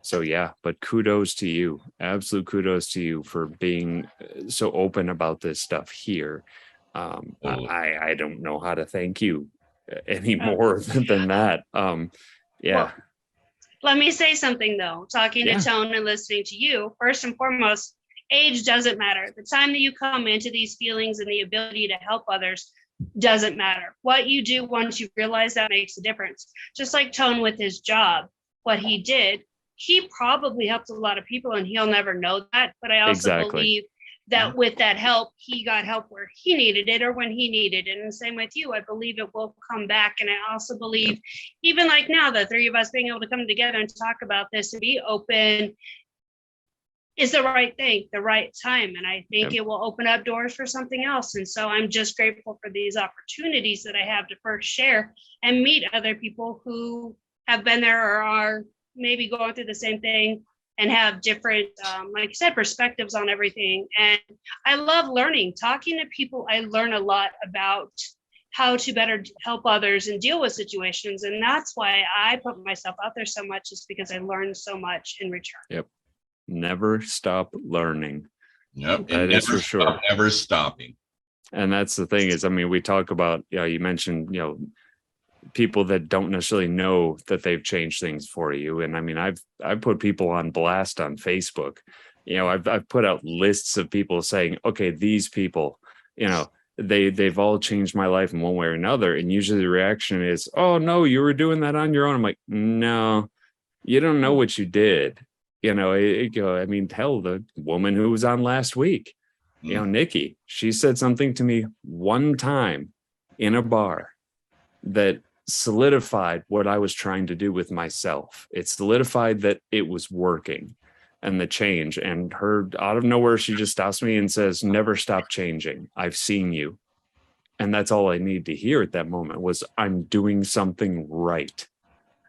A: so yeah, but kudos to you. Absolute kudos to you for being so open about this stuff here. I don't know how to thank you any more than that. Yeah.
C: Well, let me say something though. Talking
A: Yeah.
C: to Tone and listening to you, first and foremost, age doesn't matter. The time that you come into these feelings and the ability to help others doesn't matter. What you do once you realize that makes a difference. Just like Tone with his job, what he did, he probably helped a lot of people and he'll never know that. But I also
A: Exactly.
C: believe that with that help, he got help where he needed it or when he needed it. And the same with you, I believe it will come back. And I also believe, even like now, the three of us being able to come together and talk about this and be open is the right thing, the right time. And I think it will open up doors for something else. And so I'm just grateful for these opportunities that I have to first share and meet other people who have been there or are maybe going through the same thing and have different, like you said, perspectives on everything. And I love learning, talking to people. I learn a lot about how to better help others and deal with situations. And that's why I put myself out there so much, is because I learned so much in return.
A: Yep. Never stop learning.
B: Yep.
A: That is for sure.
B: Never stopping.
A: And that's the thing is, I mean, we talk about, you mentioned, people that don't necessarily know that they've changed things for you. And I mean, I've put people on blast on Facebook. I've put out lists of people saying, okay, these people, they've all changed my life in one way or another. And usually the reaction is, oh no, you were doing that on your own. I'm like, no, you don't know what you did. I mean, hell, the woman who was on last week, Nikki, she said something to me one time in a bar that solidified what I was trying to do with myself. It solidified that it was working and the change. And her, out of nowhere, she just stops me and says, never stop changing. I've seen you. And that's all I needed to hear at that moment was, I'm doing something right.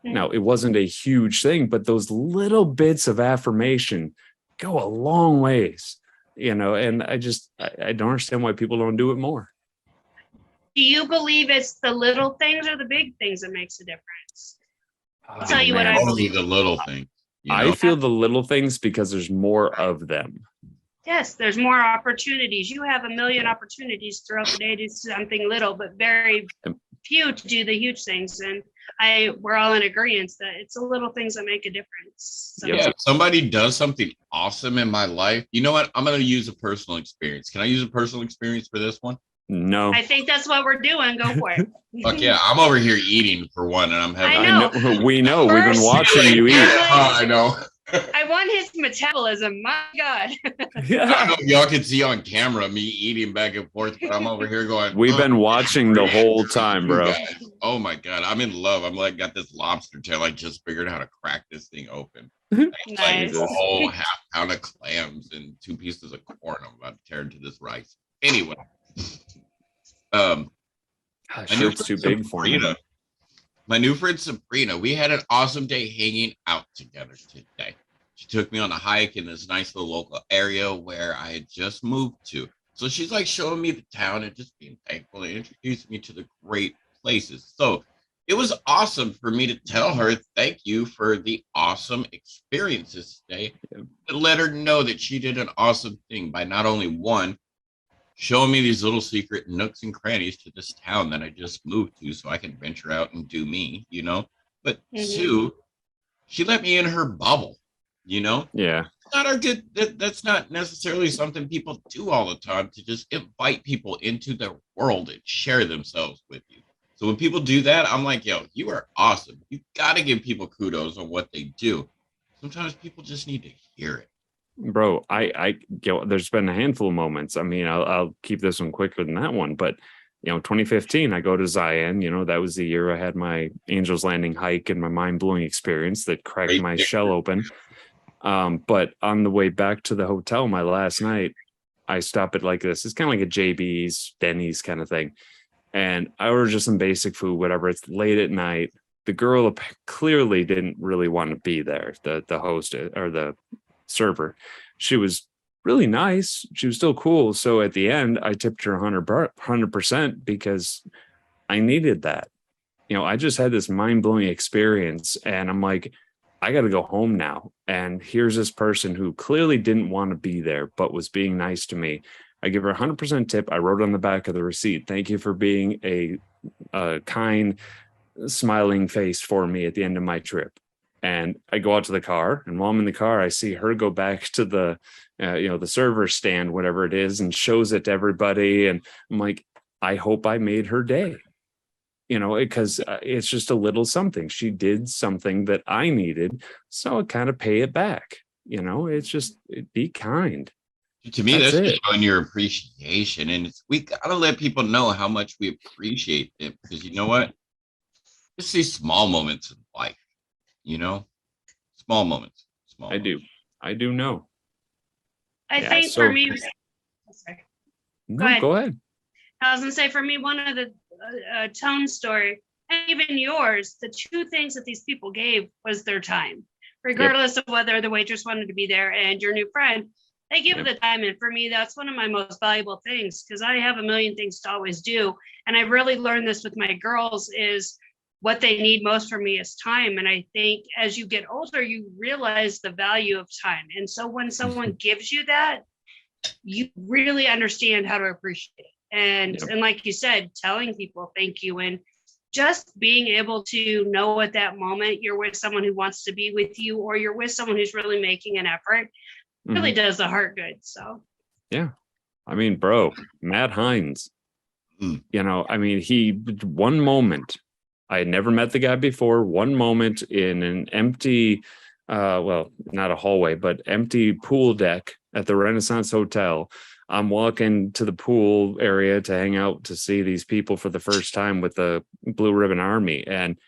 A: Now, it wasn't a huge thing, but those little bits of affirmation go a long ways, and I don't understand why people don't do it more.
C: Do you believe it's the little things or the big things that makes a difference? I'll tell you what I believe.
B: The little things.
A: I feel the little things because there's more of them.
C: Yes, there's more opportunities. You have a million opportunities throughout the day to do something little, but very few to do the huge things. And we're all in agreement that it's the little things that make a difference. So.
B: Yeah, if somebody does something awesome in my life, you know what? I'm going to use a personal experience. Can I use a personal experience for this one?
A: No.
C: I think that's what we're doing. Go for it.
B: Fuck yeah, I'm over here eating for one, and I'm having.
C: I know.
A: We know. We've been watching you eat.
B: I know.
C: I want his metabolism. My God.
B: I don't know if y'all can see on camera me eating back and forth, but I'm over here going.
A: We've been watching the whole time, bro.
B: Oh my God, I'm in love. I'm like got this lobster tail. I just figured out how to crack this thing open. Nice. Like a whole half pound of clams and 2 pieces of corn. I'm about to tear into this rice. Anyway.
A: Shirt's too big for me.
B: My new friend Sabrina, we had an awesome day hanging out together today. She took me on a hike in this nice little local area where I had just moved to. So she's like showing me the town and just being thankful and introducing me to the great places. So it was awesome for me to tell her thank you for the awesome experiences today. To let her know that she did an awesome thing by not only one, showing me these little secret nooks and crannies to this town that I just moved to so I can venture out and do me, but 2, she let me in her bubble,
A: Yeah.
B: That's not necessarily something people do all the time, to just invite people into their world and share themselves with you. So when people do that, I'm like, yo, you are awesome. You got to give people kudos on what they do. Sometimes people just need to hear it.
A: Bro, there's been a handful of moments. I mean, I'll keep this one quicker than that one, but 2015, I go to Zion. That was the year I had my Angel's Landing hike and my mind-blowing experience that cracked my shell open. But on the way back to the hotel, my last night, I stop at like this. It's kind of like a JB's, Denny's kind of thing. And I order just some basic food, whatever. It's late at night. The girl clearly didn't really want to be there. The host or the server, she was really nice. She was still cool. So at the end, I tipped her 100% because I needed that. You know, I just had this mind-blowing experience, and I'm like, I got to go home now. And here's this person who clearly didn't want to be there, but was being nice to me. I give her 100% tip. I wrote on the back of the receipt, thank you for being a kind, smiling face for me at the end of my trip. And I go out to the car, and while I'm in the car, I see her go back to the, the server stand, whatever it is, and shows it to everybody. And I'm like, I hope I made her day. Because it's just a little something. She did something that I needed, so I kind of pay it back. It's just be kind.
B: To me, that's just showing your appreciation, and we gotta let people know how much we appreciate it, because you know what? Just these small moments in life, small moments.
A: I do know.
C: I think for me, sorry.
A: No, go ahead.
C: I was gonna say, for me, one of the Tone story, and even yours, the two things that these people gave was their time, regardless of whether the waitress wanted to be there and your new friend. They give the time, and for me, that's one of my most valuable things, because I have a million things to always do, and I really learned this with my girls, is what they need most from me is time. And I think as you get older, you realize the value of time, and so when someone gives you that, you really understand how to appreciate it. And like you said, telling people thank you, and just being able to know at that moment you're with someone who wants to be with you, or you're with someone who's really making an effort, really does the heart good. So
A: yeah, I mean, bro, Matt Hines, he one moment, I had never met the guy before, one moment in an empty not a hallway, but empty pool deck at the Renaissance Hotel. I'm walking to the pool area to hang out, to see these people for the first time with the Blue Ribbon Army. And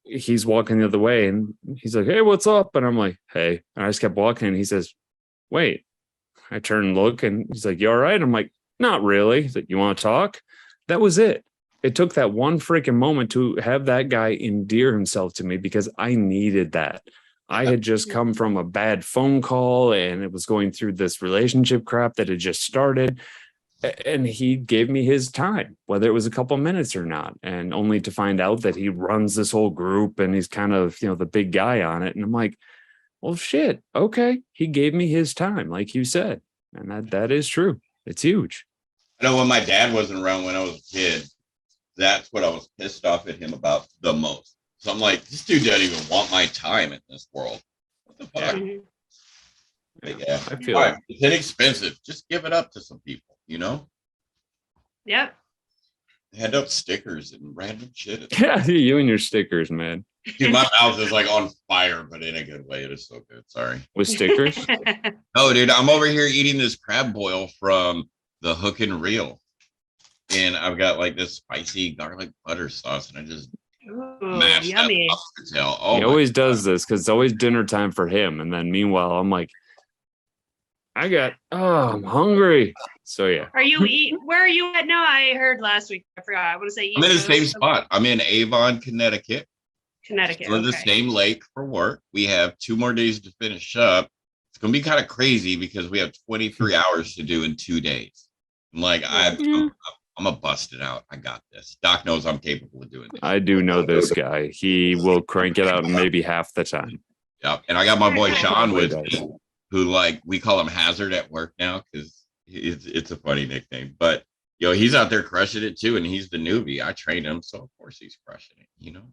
A: he's walking the other way, and he's like, hey, what's up? And I'm like, hey. And I just kept walking, and he says, wait. I turn and look, and he's like, you all right? I'm like, not really. He's like, you want to talk? That was it. It took that one freaking moment to have that guy endear himself to me, because I needed that. I had just come from a bad phone call, and it was going through this relationship crap that had just started. And he gave me his time, whether it was a couple minutes or not, and only to find out that he runs this whole group and he's kind of, the big guy on it. And I'm like, well, shit. Okay. He gave me his time, like you said. And that is true. It's huge.
B: I know when my dad wasn't around when I was a kid, that's what I was pissed off at him about the most. So I'm like, this dude doesn't even want my time in this world. What the fuck? Yeah,
A: I feel like
B: it's inexpensive. Just give it up to some people,
C: Yep.
B: Hand up stickers and random shit.
A: Yeah, you and your stickers, man.
B: Dude, my mouth is like on fire, but in a good way. It is so good. Sorry.
A: With stickers?
B: Oh, dude, I'm over here eating this crab boil from the Hook and Reel. And I've got like this spicy garlic butter sauce, and I just
C: yummy.
A: He always does this because it's always dinner time for him. And then meanwhile, I'm like, I'm hungry. So yeah.
C: Where are you at now? I heard last week. I forgot. I want to say
B: I'm in the same spot. I'm in Avon, Connecticut.
C: We're
B: the same lake for work. We have 2 more days to finish up. It's gonna be kind of crazy because we have 23 hours to do in 2 days. I'm like, I'm gonna bust it out. I got this. Doc knows I'm capable of doing this.
A: I do know this guy. He will crank it out in maybe half the time.
B: Yep. And I got my boy Sean with me, who we call him Hazard at work now because it's a funny nickname. But he's out there crushing it too, and he's the newbie. I trained him, so of course he's crushing it.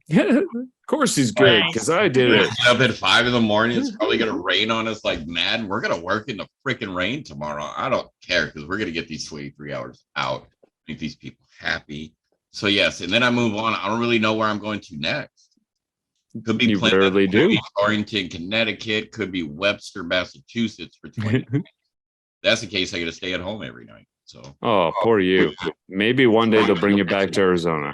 A: Yeah, of course he's good because I did it.
B: Up at 5 a.m. It's probably gonna rain on us like mad. We're gonna work in the freaking rain tomorrow. I don't care because we're gonna get these 23 hours out. Make these people happy. So yes, and then I move on. I don't really know where I'm going to next. Could be Torrington, Connecticut. Could be Webster, Massachusetts for 20 minutes. That's the case. I got to stay at home every night. So
A: poor you. Maybe one day they'll bring you back to Arizona.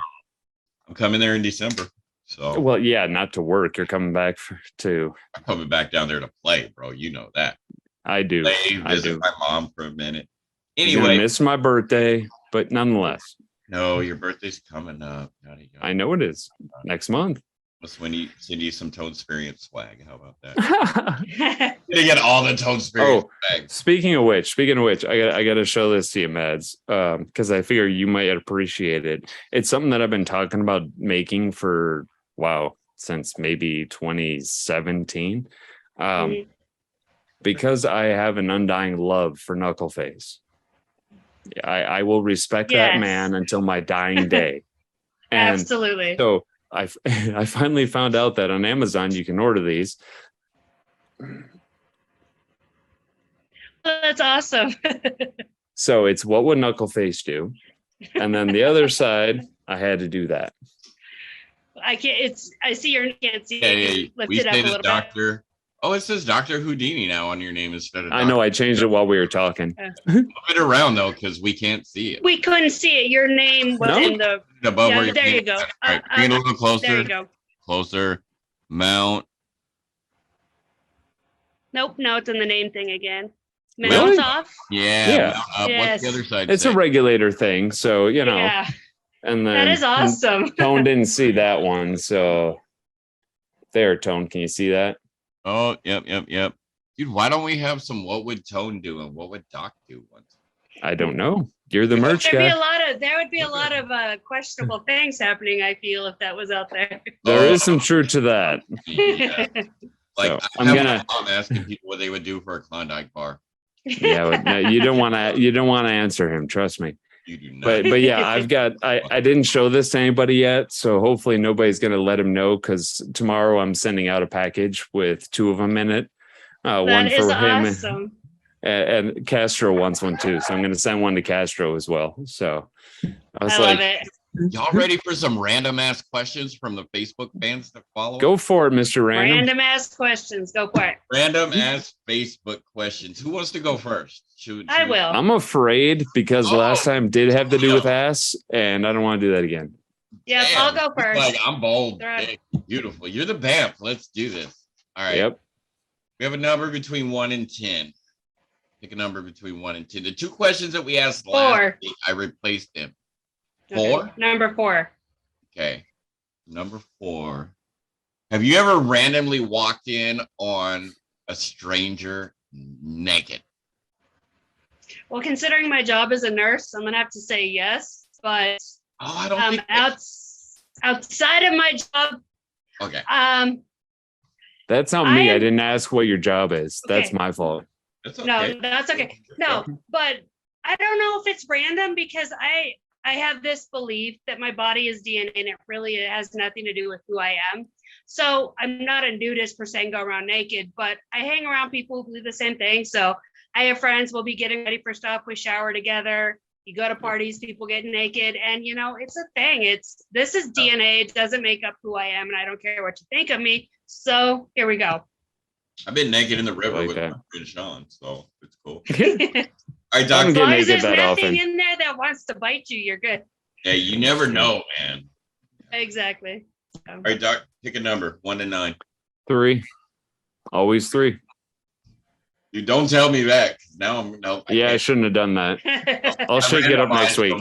B: I'm coming there in December. So
A: well, yeah, not to work. You're coming back
B: I'm coming back down there to play, bro. You know that.
A: I do.
B: Visit my mom for a minute.
A: He's gonna
B: Anyway,
A: miss my birthday, but nonetheless,
B: no, your birthday's coming up.
A: I know it is next month.
B: Let's send you some ToneSperience swag. How about that? You get all the ToneSperience swag.
A: Speaking of which, I got to show this to you, Mads, because I figure you might appreciate it. It's something that I've been talking about making for since maybe 2017, because I have an undying love for Knuckleface. I will respect that man until my dying day. And
C: absolutely.
A: So I finally found out that on Amazon you can order these.
C: That's awesome.
A: So it's what would Knuckleface do? And then the other side, I had to do that.
C: I can't. I see your can't see.
B: Yeah.
C: Lift
B: We
C: it up
B: say
C: a
B: the
C: little
B: doctor. Oh, it says Dr. Houdini now on your name instead of.
A: I know I changed it while we were talking.
B: Move it around though, because we can't see it.
C: We couldn't see it. Your name was in the.
B: Above
C: Yeah,
B: where
C: there you go.
B: All right, bring it a little closer.
C: There you go.
B: Closer. Mount.
C: Nope. No, it's in the name thing again.
A: Really?
C: Mount off.
B: Yeah.
C: Yes.
B: What's the other side?
A: It's
B: say?
A: a regulator thing, so you know.
C: Yeah.
A: And then
C: That is awesome.
A: Tone didn't see that one, so there, Tone. Can you see that?
B: Oh, yep. Dude, why don't we have some what would Tone do and what would Doc do once?
A: I don't know. You're the merch guy.
C: There would be a lot of questionable things happening, I feel, if that was out there.
A: There is some truth to that.
B: Yeah. Like
A: So,
B: I'm gonna asking people what they would do for a Klondike bar.
A: Yeah, no, you don't want to answer him. Trust me.
B: You do not.
A: But yeah, I didn't show this to anybody yet, so hopefully nobody's gonna let him know, because tomorrow I'm sending out a package with 2 of them in it. One for him,
C: awesome.
A: and Castro wants one too, so I'm gonna send one to Castro as well. So I was
C: love it.
B: Y'all ready for some random ass questions from the Facebook fans to follow?
A: Go for it, Mr. Random.
C: Random ass questions. Go for it.
B: Random ass Facebook questions. Who wants to go first?
C: I will.
A: I'm afraid because last time did have to do with ass, and I don't want to do that again.
C: Yeah, I'll go first.
B: Like I'm bold,
C: Right.
B: big, beautiful. You're the BAMF. Let's do this. All right.
A: Yep.
B: We have a number between 1 and 10. Pick a number between 1 and 10. The 2 questions that we asked last week, I replaced them. 4?
C: Okay. Number 4.
B: Okay. Number 4. Have you ever randomly walked in on a stranger naked?
C: Well, considering my job as a nurse, I'm gonna have to say yes. But
B: I don't think
C: outside of my job,
B: okay.
A: That's not me. I didn't ask what your job is.
C: Okay.
A: That's my fault.
B: That's okay.
C: No, that's okay. No, but I don't know if it's random, because I have this belief that my body is DNA and it has nothing to do with who I am. So I'm not a nudist per se and go around naked, but I hang around people who believe the same thing. So I have friends, we'll be getting ready for stuff. We shower together. You go to parties, people get naked, and it's a thing. This is DNA. It doesn't make up who I am, and I don't care what you think of me. So here we go.
B: I've been naked in the river
A: Like
B: with
A: that.
B: my friend Sean, so it's cool.
C: As
B: All right,
A: I'm
B: Doc.
A: getting
C: long as
A: naked
C: there's
A: that
C: nothing
A: often.
C: in there that wants to bite you, you're good.
B: Hey, you never know, man.
C: Exactly.
B: All right, Doc, pick a number 1 to 9.
A: 3. Always 3.
B: You don't tell me that. 'Cause now I'm no.
A: I shouldn't have done that. I'll shake it up next week.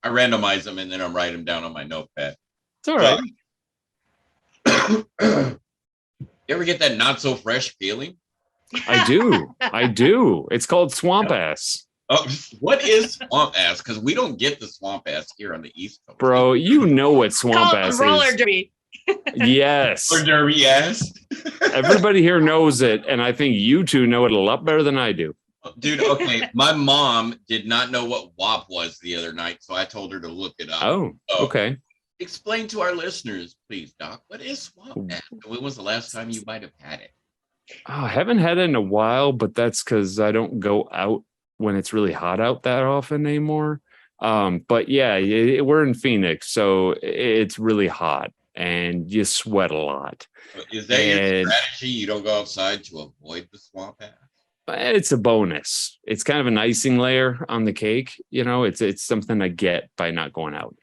B: I randomize them and then I write them down on my notepad.
A: It's all right.
B: You ever get that not so fresh feeling?
A: I do. It's called swamp ass.
B: Oh, what is swamp ass? Because we don't get the swamp ass here on the East Coast.
A: Bro, you know what swamp
C: Call
A: ass
C: it roller
A: is.
C: derby.
A: Yes.
B: Or derby ass.
A: Everybody here knows it, and I think you two know it a lot better than I do.
B: Dude, okay. My mom did not know what WAP was the other night, so I told her to look it up.
A: Oh, okay.
B: Explain to our listeners, please, Doc. What is swamp ass? When was the last time you might have had it?
A: Oh, I haven't had it in a while, but that's because I don't go out when it's really hot out that often anymore. But yeah, we're in Phoenix, so it's really hot and you sweat a lot.
B: Is that your strategy? You don't go outside to avoid the swamp ass?
A: It's a bonus. It's kind of an icing layer on the cake. It's something I get by not going out.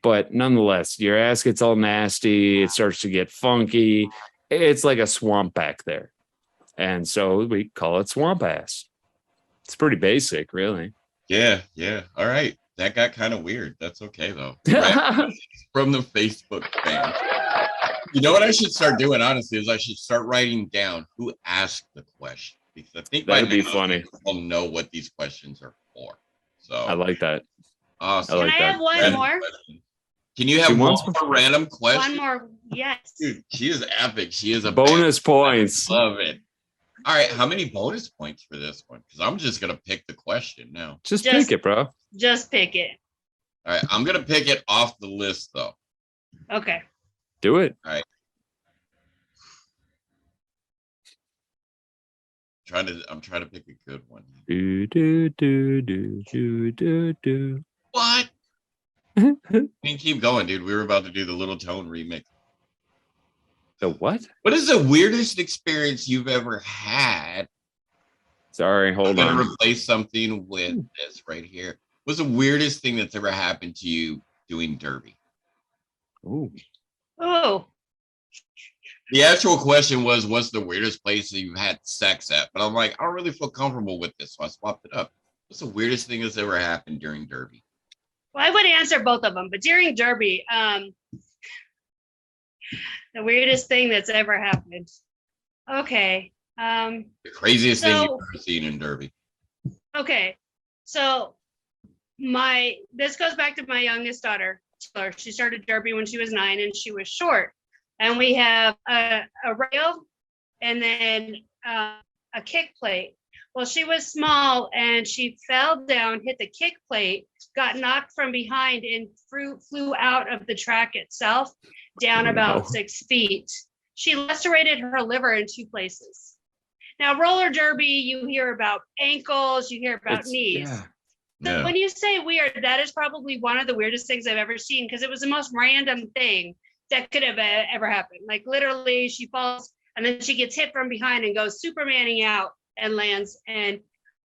A: But nonetheless, your ass gets all nasty. It starts to get funky. It's like a swamp back there. And so we call it swamp ass. It's pretty basic, really.
B: Yeah. All right. That got kind of weird. That's okay though. Right? From the Facebook fan. You know what I should start doing, honestly, is I should start writing down who asked the question, because I think
A: That'd be funny.
B: People know what these questions are for. So
A: I like that.
B: Awesome.
C: Can I have one more?
B: Can you have one more random question?
C: One more, yes.
B: Dude, she is epic. She is a
A: bonus points.
B: Love it. All right, how many bonus points for this one? Because I'm just gonna pick the question now.
A: Just pick it, bro.
C: Just pick it.
B: All right, I'm gonna pick it off the list though.
C: Okay.
A: Do it.
B: All right. I'm trying to pick a good one. What? I mean, keep going, dude. We were about to do the Little Tone remix.
A: The what?
B: What is the weirdest experience you've ever had?
A: Sorry, hold on.
B: I'm gonna replace something with this right here. What's the weirdest thing that's ever happened to you doing derby?
C: Oh.
B: The actual question was, what's the weirdest place that you've had sex at? But I'm like, I don't really feel comfortable with this, so I swapped it up. What's the weirdest thing that's ever happened during derby?
C: Well, I would answer both of them, but during derby, the weirdest thing that's ever happened. Okay.
B: The craziest thing you've ever seen in derby.
C: Okay. So this goes back to my youngest daughter. She started derby when she was 9 and she was short. And we have a rail and then a kick plate. Well, she was small and she fell down, hit the kick plate, got knocked from behind and flew out of the track itself down about 6 feet. She lacerated her liver in 2 places. Now, roller derby, you hear about ankles, you hear about knees.
A: Yeah.
C: So when you say weird, that is probably one of the weirdest things I've ever seen, because it was the most random thing that could have ever happened. Like literally she falls and then she gets hit from behind and goes Supermaning out and lands and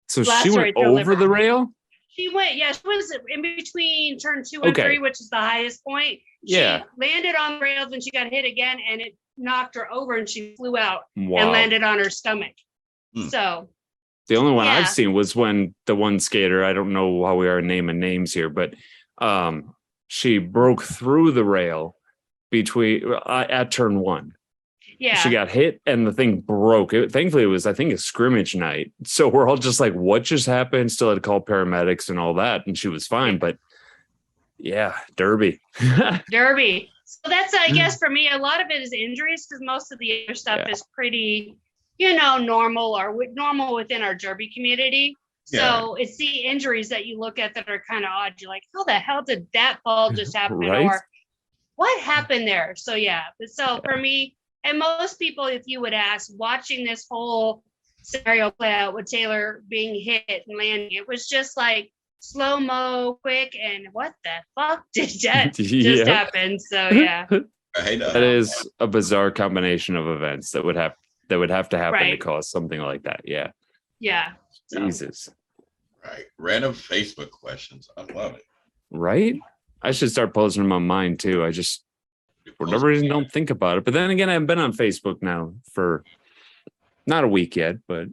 A: so she went over the rail?
C: She went, yeah, she was in between turn 2 and 3, which is the highest point. She landed on the rails and she got hit again and it knocked her over and she flew out and landed on her stomach. So
A: the only one I've seen was when the one skater, I don't know how we are naming names here, but she broke through the rail between at turn 1. Yeah, she got hit and the thing broke. Thankfully, it was, I think, a scrimmage night. So we're all just like, what just happened? Still had to call paramedics and all that. And she was fine. But yeah, derby.
C: Derby. So that's, I guess, for me, a lot of it is injuries because most of the other stuff is pretty, normal or normal within our derby community. So it's the injuries that you look at that are kind of odd. You're like, how the hell did that fall just happen? Right? Or what happened there? So for me, and most people, if you would ask, watching this whole scenario play out with Taylor being hit and landing, it was just like slow-mo, quick, and what the fuck did that just happen? So
A: that is a bizarre combination of events that would have to happen to cause something like that. Yeah. Jesus.
B: Right. Random Facebook questions. I love it.
A: Right? I should start posting them on mine too. I just for whatever reason don't think about it. But then again, I've been on Facebook now for not a week yet, but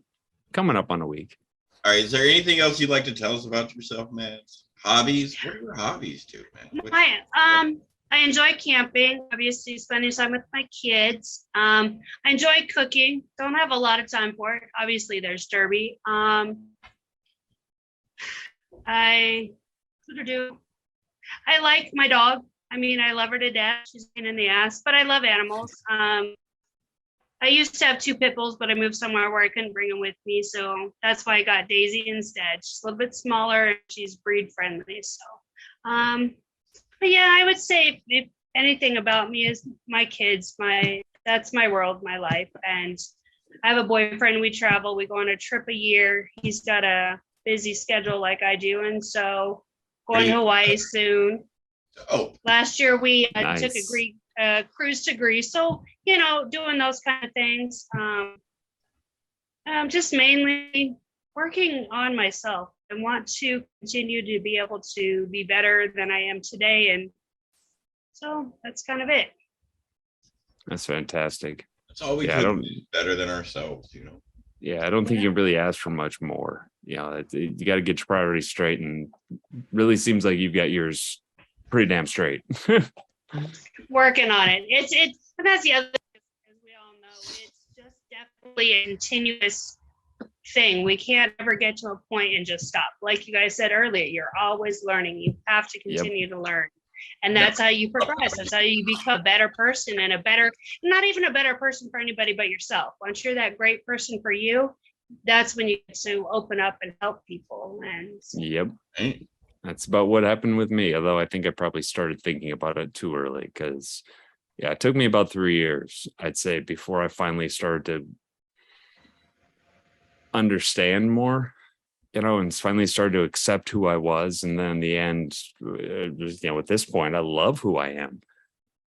A: coming up on a week.
B: All right. Is there anything else you'd like to tell us about yourself, man? Hobbies? What are your hobbies too, man?
C: I enjoy camping, obviously spending time with my kids. I enjoy cooking. Don't have a lot of time for it. Obviously, there's derby. I like my dog. I mean, I love her to death. She's a pain in the ass, but I love animals. I used to have 2 pit bulls, but I moved somewhere where I couldn't bring them with me. So that's why I got Daisy instead. She's a little bit smaller and she's breed friendly. So, but yeah, I would say if anything about me is my kids, that's my world, my life. And I have a boyfriend, we travel, we go on a trip a year. He's got a busy schedule like I do. And so going to Hawaii soon. Last year we took a cruise to Greece. So, doing those kind of things. Just mainly working on myself. I want to continue to be able to be better than I am today. And so that's kind of it.
A: That's fantastic.
B: That's all we can do, better than ourselves,
A: Yeah, I don't think you really ask for much more. you know, you got to get your priorities straight, and really seems like you've got yours pretty damn straight.
C: Working on it. And that's the other thing, as we all know, it's just definitely a continuous thing. We can't ever get to a point and just stop. Like you guys said earlier, you're always learning. You have to continue to learn. And that's how you progress. That's how you become a better person, and not even a better person for anybody but yourself. Once you're that great person for you, that's when you get to open up and help people. And
A: yep. That's about what happened with me. Although I think I probably started thinking about it too early, because it took me about 3 years, I'd say, before I finally started to understand more, and finally started to accept who I was. And then in the end, at this point, I love who I am.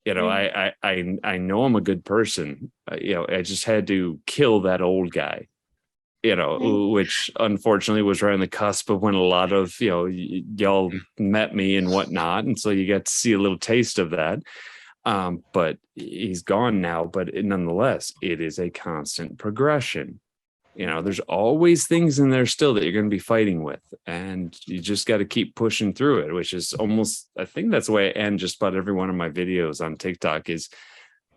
A: I know I'm a good person. I just had to kill that old guy, which unfortunately was right on the cusp of when a lot of, y'all met me and whatnot. And so you get to see a little taste of that. But he's gone now, but nonetheless, it is a constant progression. There's always things in there still that you're going to be fighting with, and you just got to keep pushing through it, which is almost, I think that's the way I end just about every one of my videos on TikTok is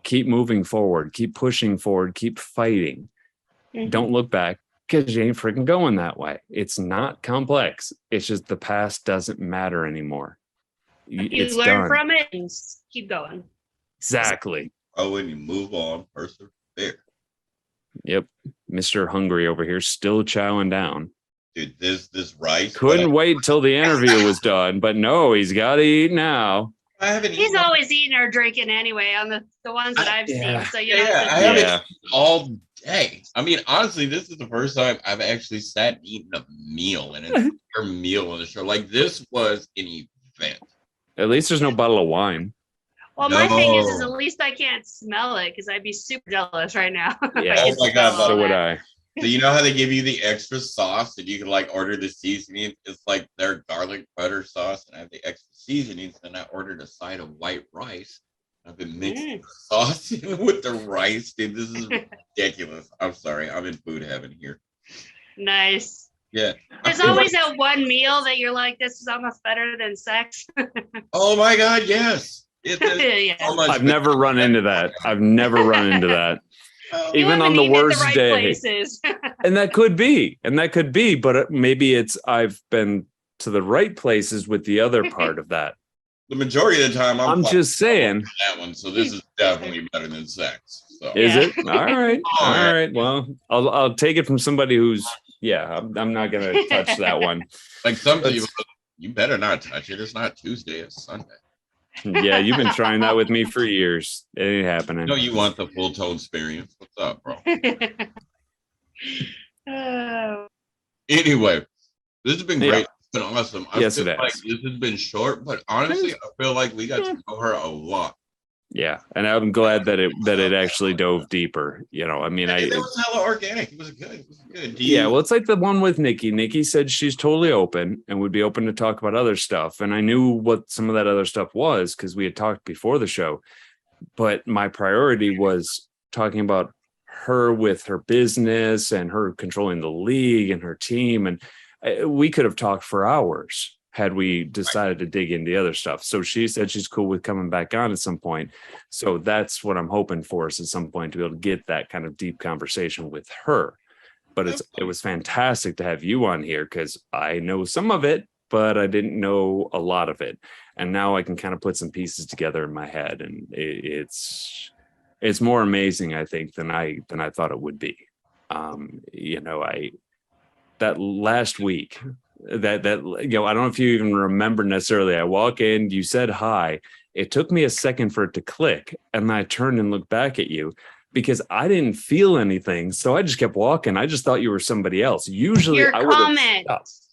A: keep moving forward, keep pushing forward, keep fighting. Don't look back, because you ain't freaking going that way. It's not complex. It's just the past doesn't matter anymore.
C: You learn from it and keep going.
A: Exactly.
B: Oh, when you move on, persevere.
A: Yep. Mr. Hungry over here still chowing down.
B: Dude, this rice.
A: Couldn't wait till the interview was done, but no, he's got to eat now.
B: I haven't
C: He's always eating or drinking anyway on the ones that I've seen. So
B: I haven't eaten all day. I mean, honestly, this is the first time I've actually sat and eaten a meal, and an entire meal on the show. Like, this was an event.
A: At least there's no bottle of wine.
C: Well, my thing is at least I can't smell it, because I'd be super jealous right now.
A: Yeah. Oh my God, so would I.
B: So you know how they give you the extra sauce and you can like order the seasoning? It's like their garlic butter sauce, and I have the extra seasonings. And I ordered a side of white rice. I've been mixing the sauce with the rice. Dude, this is ridiculous. I'm sorry. I'm in food heaven here.
C: Nice.
B: Yeah.
C: There's always that one meal that you're like, this is almost better than sex.
B: Oh my God, yes.
A: I've never run into that. Even on the worst day. And that could be, but maybe it's I've been to the right places with the other part of that.
B: The majority of the time, I'm
A: just saying
B: that one. So this is definitely better than sex. So.
A: Is it? All right. Well, I'll take it from somebody who's I'm not gonna touch that one.
B: Like some people, you better not touch it. It's not Tuesday, it's Sunday.
A: Yeah, you've been trying that with me for years. It ain't happening.
B: No, you want the full ToneSperience. What's up, bro? Anyway, this has been great. It's been awesome. I feel like this has been short, but honestly, I feel like we got to know her a lot.
A: Yeah, and I'm glad that it actually dove deeper. I mean,
B: it was hella organic. It was good.
A: Well, it's like the one with Nikki. Nikki said she's totally open and would be open to talk about other stuff. And I knew what some of that other stuff was because we had talked before the show. But my priority was talking about her with her business and her controlling the league and her team. And we could have talked for hours had we decided to dig into the other stuff. So she said she's cool with coming back on at some point. So that's what I'm hoping for, is at some point to be able to get that kind of deep conversation with her. But it was fantastic to have you on here, because I know some of it, but I didn't know a lot of it. And now I can kind of put some pieces together in my head. And it's more amazing, I think, than I thought it would be. That last week, that I don't know if you even remember necessarily. I walk in, you said hi. It took me a second for it to click, and then I turned and looked back at you because I didn't feel anything. So I just kept walking. I just thought you were somebody else. Usually,
C: your comment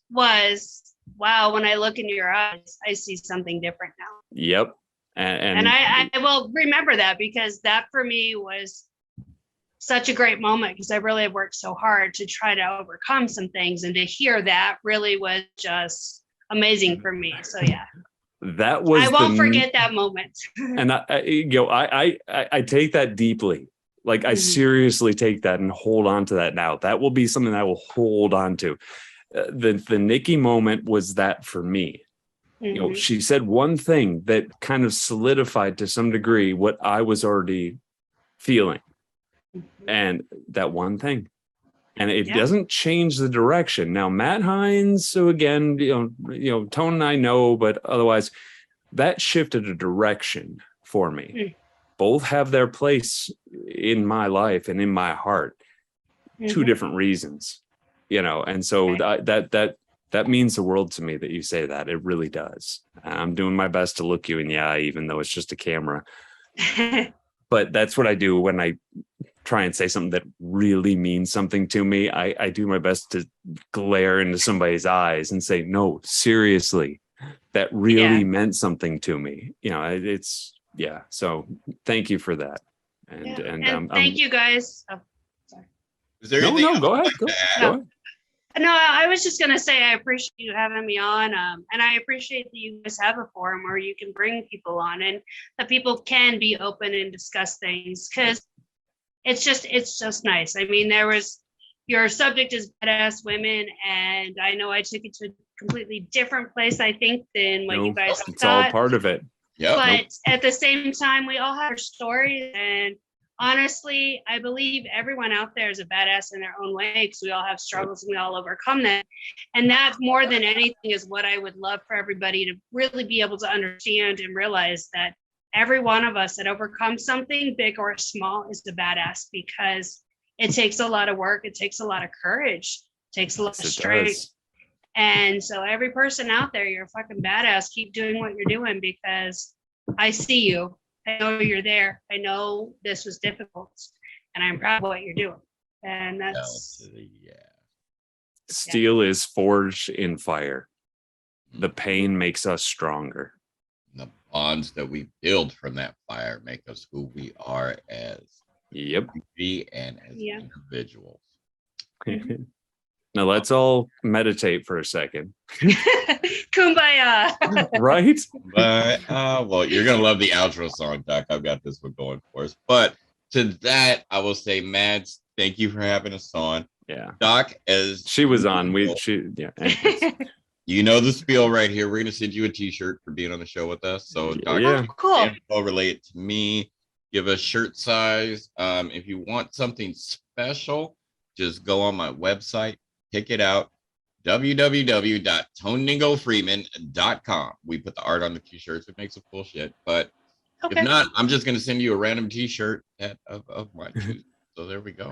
C: was, "Wow, when I look into your eyes, I see something different now."
A: Yep, and
C: I will remember that, because that for me was such a great moment, because I really have worked so hard to try to overcome some things, and to hear that really was just amazing for me. So yeah,
A: that was,
C: I won't forget that moment.
A: And I take that deeply. Like I seriously take that and hold on to that now. That will be something I will hold on to. the Nikki moment was that for me. You know,
C: Mhm.
A: she said one thing that kind of solidified to some degree what I was already feeling,
C: Mhm.
A: and that one thing. And it
C: Yeah.
A: doesn't change the direction. Now, Matt Hines, so again, Tone and I know, but otherwise, that shifted a direction for me.
C: Mm.
A: Both have their place in my life and in my heart. Two
C: Mhm.
A: different reasons, and so that means the world to me that you say that. It really does. I'm doing my best to look you in the eye, even though it's just a camera. But that's what I do when I try and say something that really means something to me. I do my best to glare into somebody's eyes and say, no, seriously, that really meant something to me. So thank you for that. And
C: thank you guys. Oh, sorry.
B: Is there anything else
A: go
B: you'd
A: ahead.
B: like
A: Go
B: to add?
A: ahead.
C: No, I was just gonna say I appreciate you having me on, and I appreciate that you guys have a forum where you can bring people on and that people can be open and discuss things, because it's just nice. I mean, your subject is badass women, and I know I took it to a completely different place, I think, than what you guys
A: It's all
C: thought.
A: part of it.
B: Yeah.
C: But at the same time, we all have our stories, and honestly, I believe everyone out there is a badass in their own way, because we all have struggles and we all overcome them. And that, more than anything, is what I would love for everybody to really be able to understand and realize, that every one of us that overcomes something, big or small, is a badass, because it takes a lot of work. It takes a lot of courage. It takes a lot of strength. And so every person out there, you're a fucking badass. Keep doing what you're doing, because I see you. I know you're there. I know this was difficult, and I'm proud of what you're doing. And that's
A: Steel is forged in fire. The pain makes us stronger.
B: The bonds that we build from that fire make us who we are as and as individuals.
A: Now let's all meditate for a second.
C: Kumbaya.
A: Right?
B: But well, you're gonna love the outro song, Doc. I've got this one going for us. But to that, I will say, Mads, thank you for having us on.
A: Yeah.
B: Doc, as
A: she was on,
B: you know the spiel right here. We're gonna send you a t-shirt for being on the show with us. So Doc,
C: cool.
B: I'll relate it to me. Give us shirt size. If you want something special, just go on my website, pick it out. www.toningofreeman.com. We put the art on the t-shirts. It makes a cool shit. But if not, I'm just going to send you a random t-shirt of my choosing. So there we go.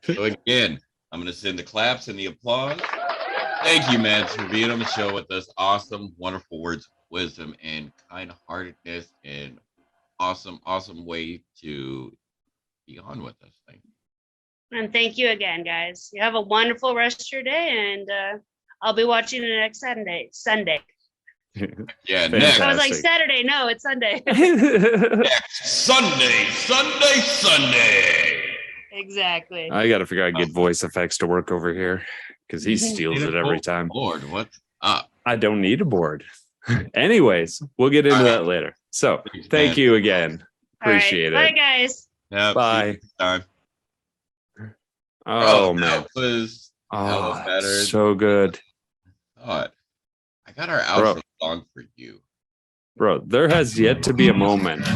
B: So again, I'm going to send the claps and the applause. Thank you, Mads, for being on the show with us. Awesome, wonderful words of wisdom and kind-heartedness, and awesome way to be on with us. Thank you.
C: And thank you again, guys. You have a wonderful rest of your day, and I'll be watching you next Sunday.
B: Yeah, next.
C: I was like, Saturday. No, it's Sunday.
B: Next Sunday.
C: Exactly.
A: I got to figure out how to get voice effects to work over here, because he steals it every time.
B: Lord, what's up?
A: I don't need a board. Anyways, we'll get into that later. So thank you again. Appreciate it.
C: Bye, guys.
B: Yeah,
A: bye.
B: Time.
A: Oh, man.
B: That was better.
A: So good.
B: I got our outro song for you.
A: Bro, there has yet to be a moment.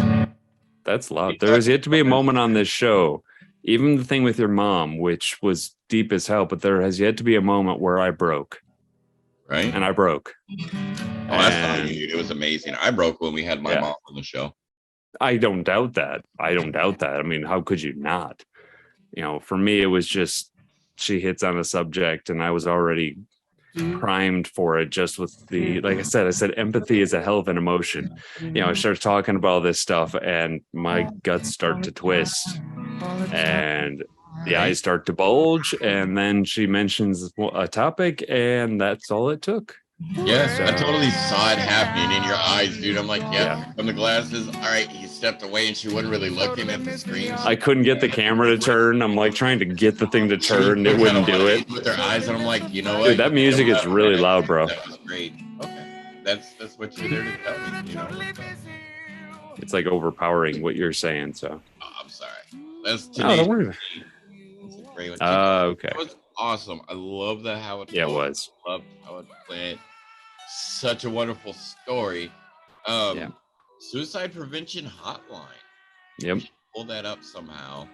A: That's loud. There has yet to be a moment on this show, even the thing with your mom, which was deep as hell, but there has yet to be a moment where I broke.
B: Right?
A: And I broke.
B: Oh, that's not you. It was amazing. I broke when we had my mom on the show.
A: I don't doubt that. I mean, how could you not? For me, it was just, she hits on a subject and I was already primed for it, just with like I said, empathy is a hell of an emotion. I start talking about all this stuff and my guts start to twist and the eyes start to bulge, and then she mentions a topic and that's all it took.
B: Yes, I totally saw it happening in your eyes, dude. I'm like, from the glasses. All right, he stepped away and she wasn't really looking at the screen.
A: I couldn't get the camera to turn. I'm like trying to get the thing to turn. It wouldn't do it.
B: With their eyes, and I'm like, you know what?
A: Dude, that music is really loud, bro.
B: That was great. Okay, that's what you're there to tell me.
A: It's like overpowering what you're saying. So.
B: Oh, I'm sorry. That's
A: don't worry.
B: great.
A: Okay.
B: awesome. I love that how it
A: Yeah, it was.
B: Loved how it went. Such a wonderful story.
A: Yeah.
B: Suicide prevention hotline.
A: Yep.
B: We should pull that up somehow.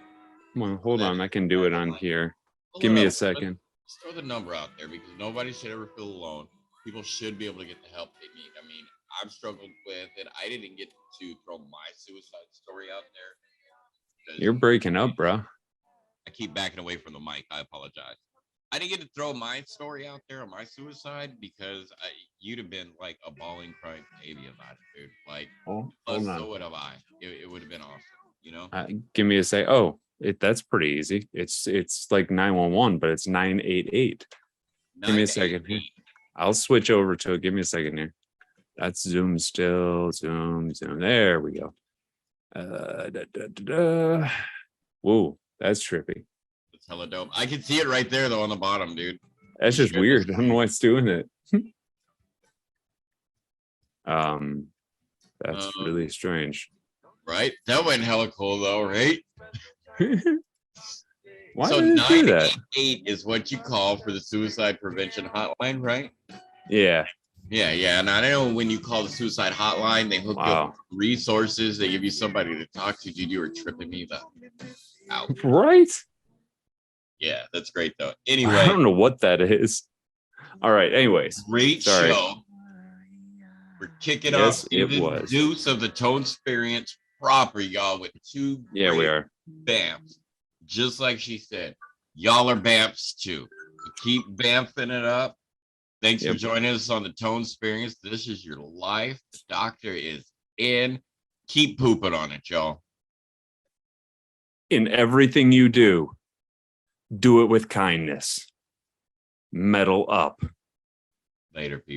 A: Well, hold on. I can do it on here.
B: Pull
A: Give
B: it
A: me
B: up.
A: a second.
B: Let's throw the number out there because nobody should ever feel alone. People should be able to get the help they need. I mean, I've struggled with it. I didn't get to throw my suicide story out there.
A: You're breaking up, bro.
B: I keep backing away from the mic. I apologize. I didn't get to throw my story out there on my suicide because you'd have been like a bawling, crying baby about it, dude. Like,
A: Hold
B: so
A: on.
B: would have I. It would have been awesome, you know?
A: Give me a say. Oh, that's pretty easy. It's like 911, but it's 988. Give me a second here. I'll switch over to it. Give me a second here. That's Zoom still. Zoom. There we go. Whoa, that's trippy.
B: It's hella dope. I can see it right there though on the bottom, dude.
A: That's just weird. I don't know why it's doing it. That's really strange.
B: Right? That went hella cool though, right?
A: Why
B: so
A: did it do that?
B: 988 is what you call for the suicide prevention hotline, right?
A: Yeah.
B: Yeah. And I know when you call the suicide hotline, they hook you up with resources. They give you somebody to talk to. Dude, you were tripping me out.
A: Right?
B: Yeah, that's great though. Anyway,
A: I don't know what that is. All right. Anyways,
B: great show. We're kicking off the deuce of the ToneSperience proper, y'all, with two
A: we are
B: bamps. Just like she said, y'all are bamps too. So keep bamfing it up. Thanks for joining us on the ToneSperience. This is your life. The doctor is in. Keep pooping on it, y'all.
A: In everything you do, do it with kindness. Metal up.
B: Later, people.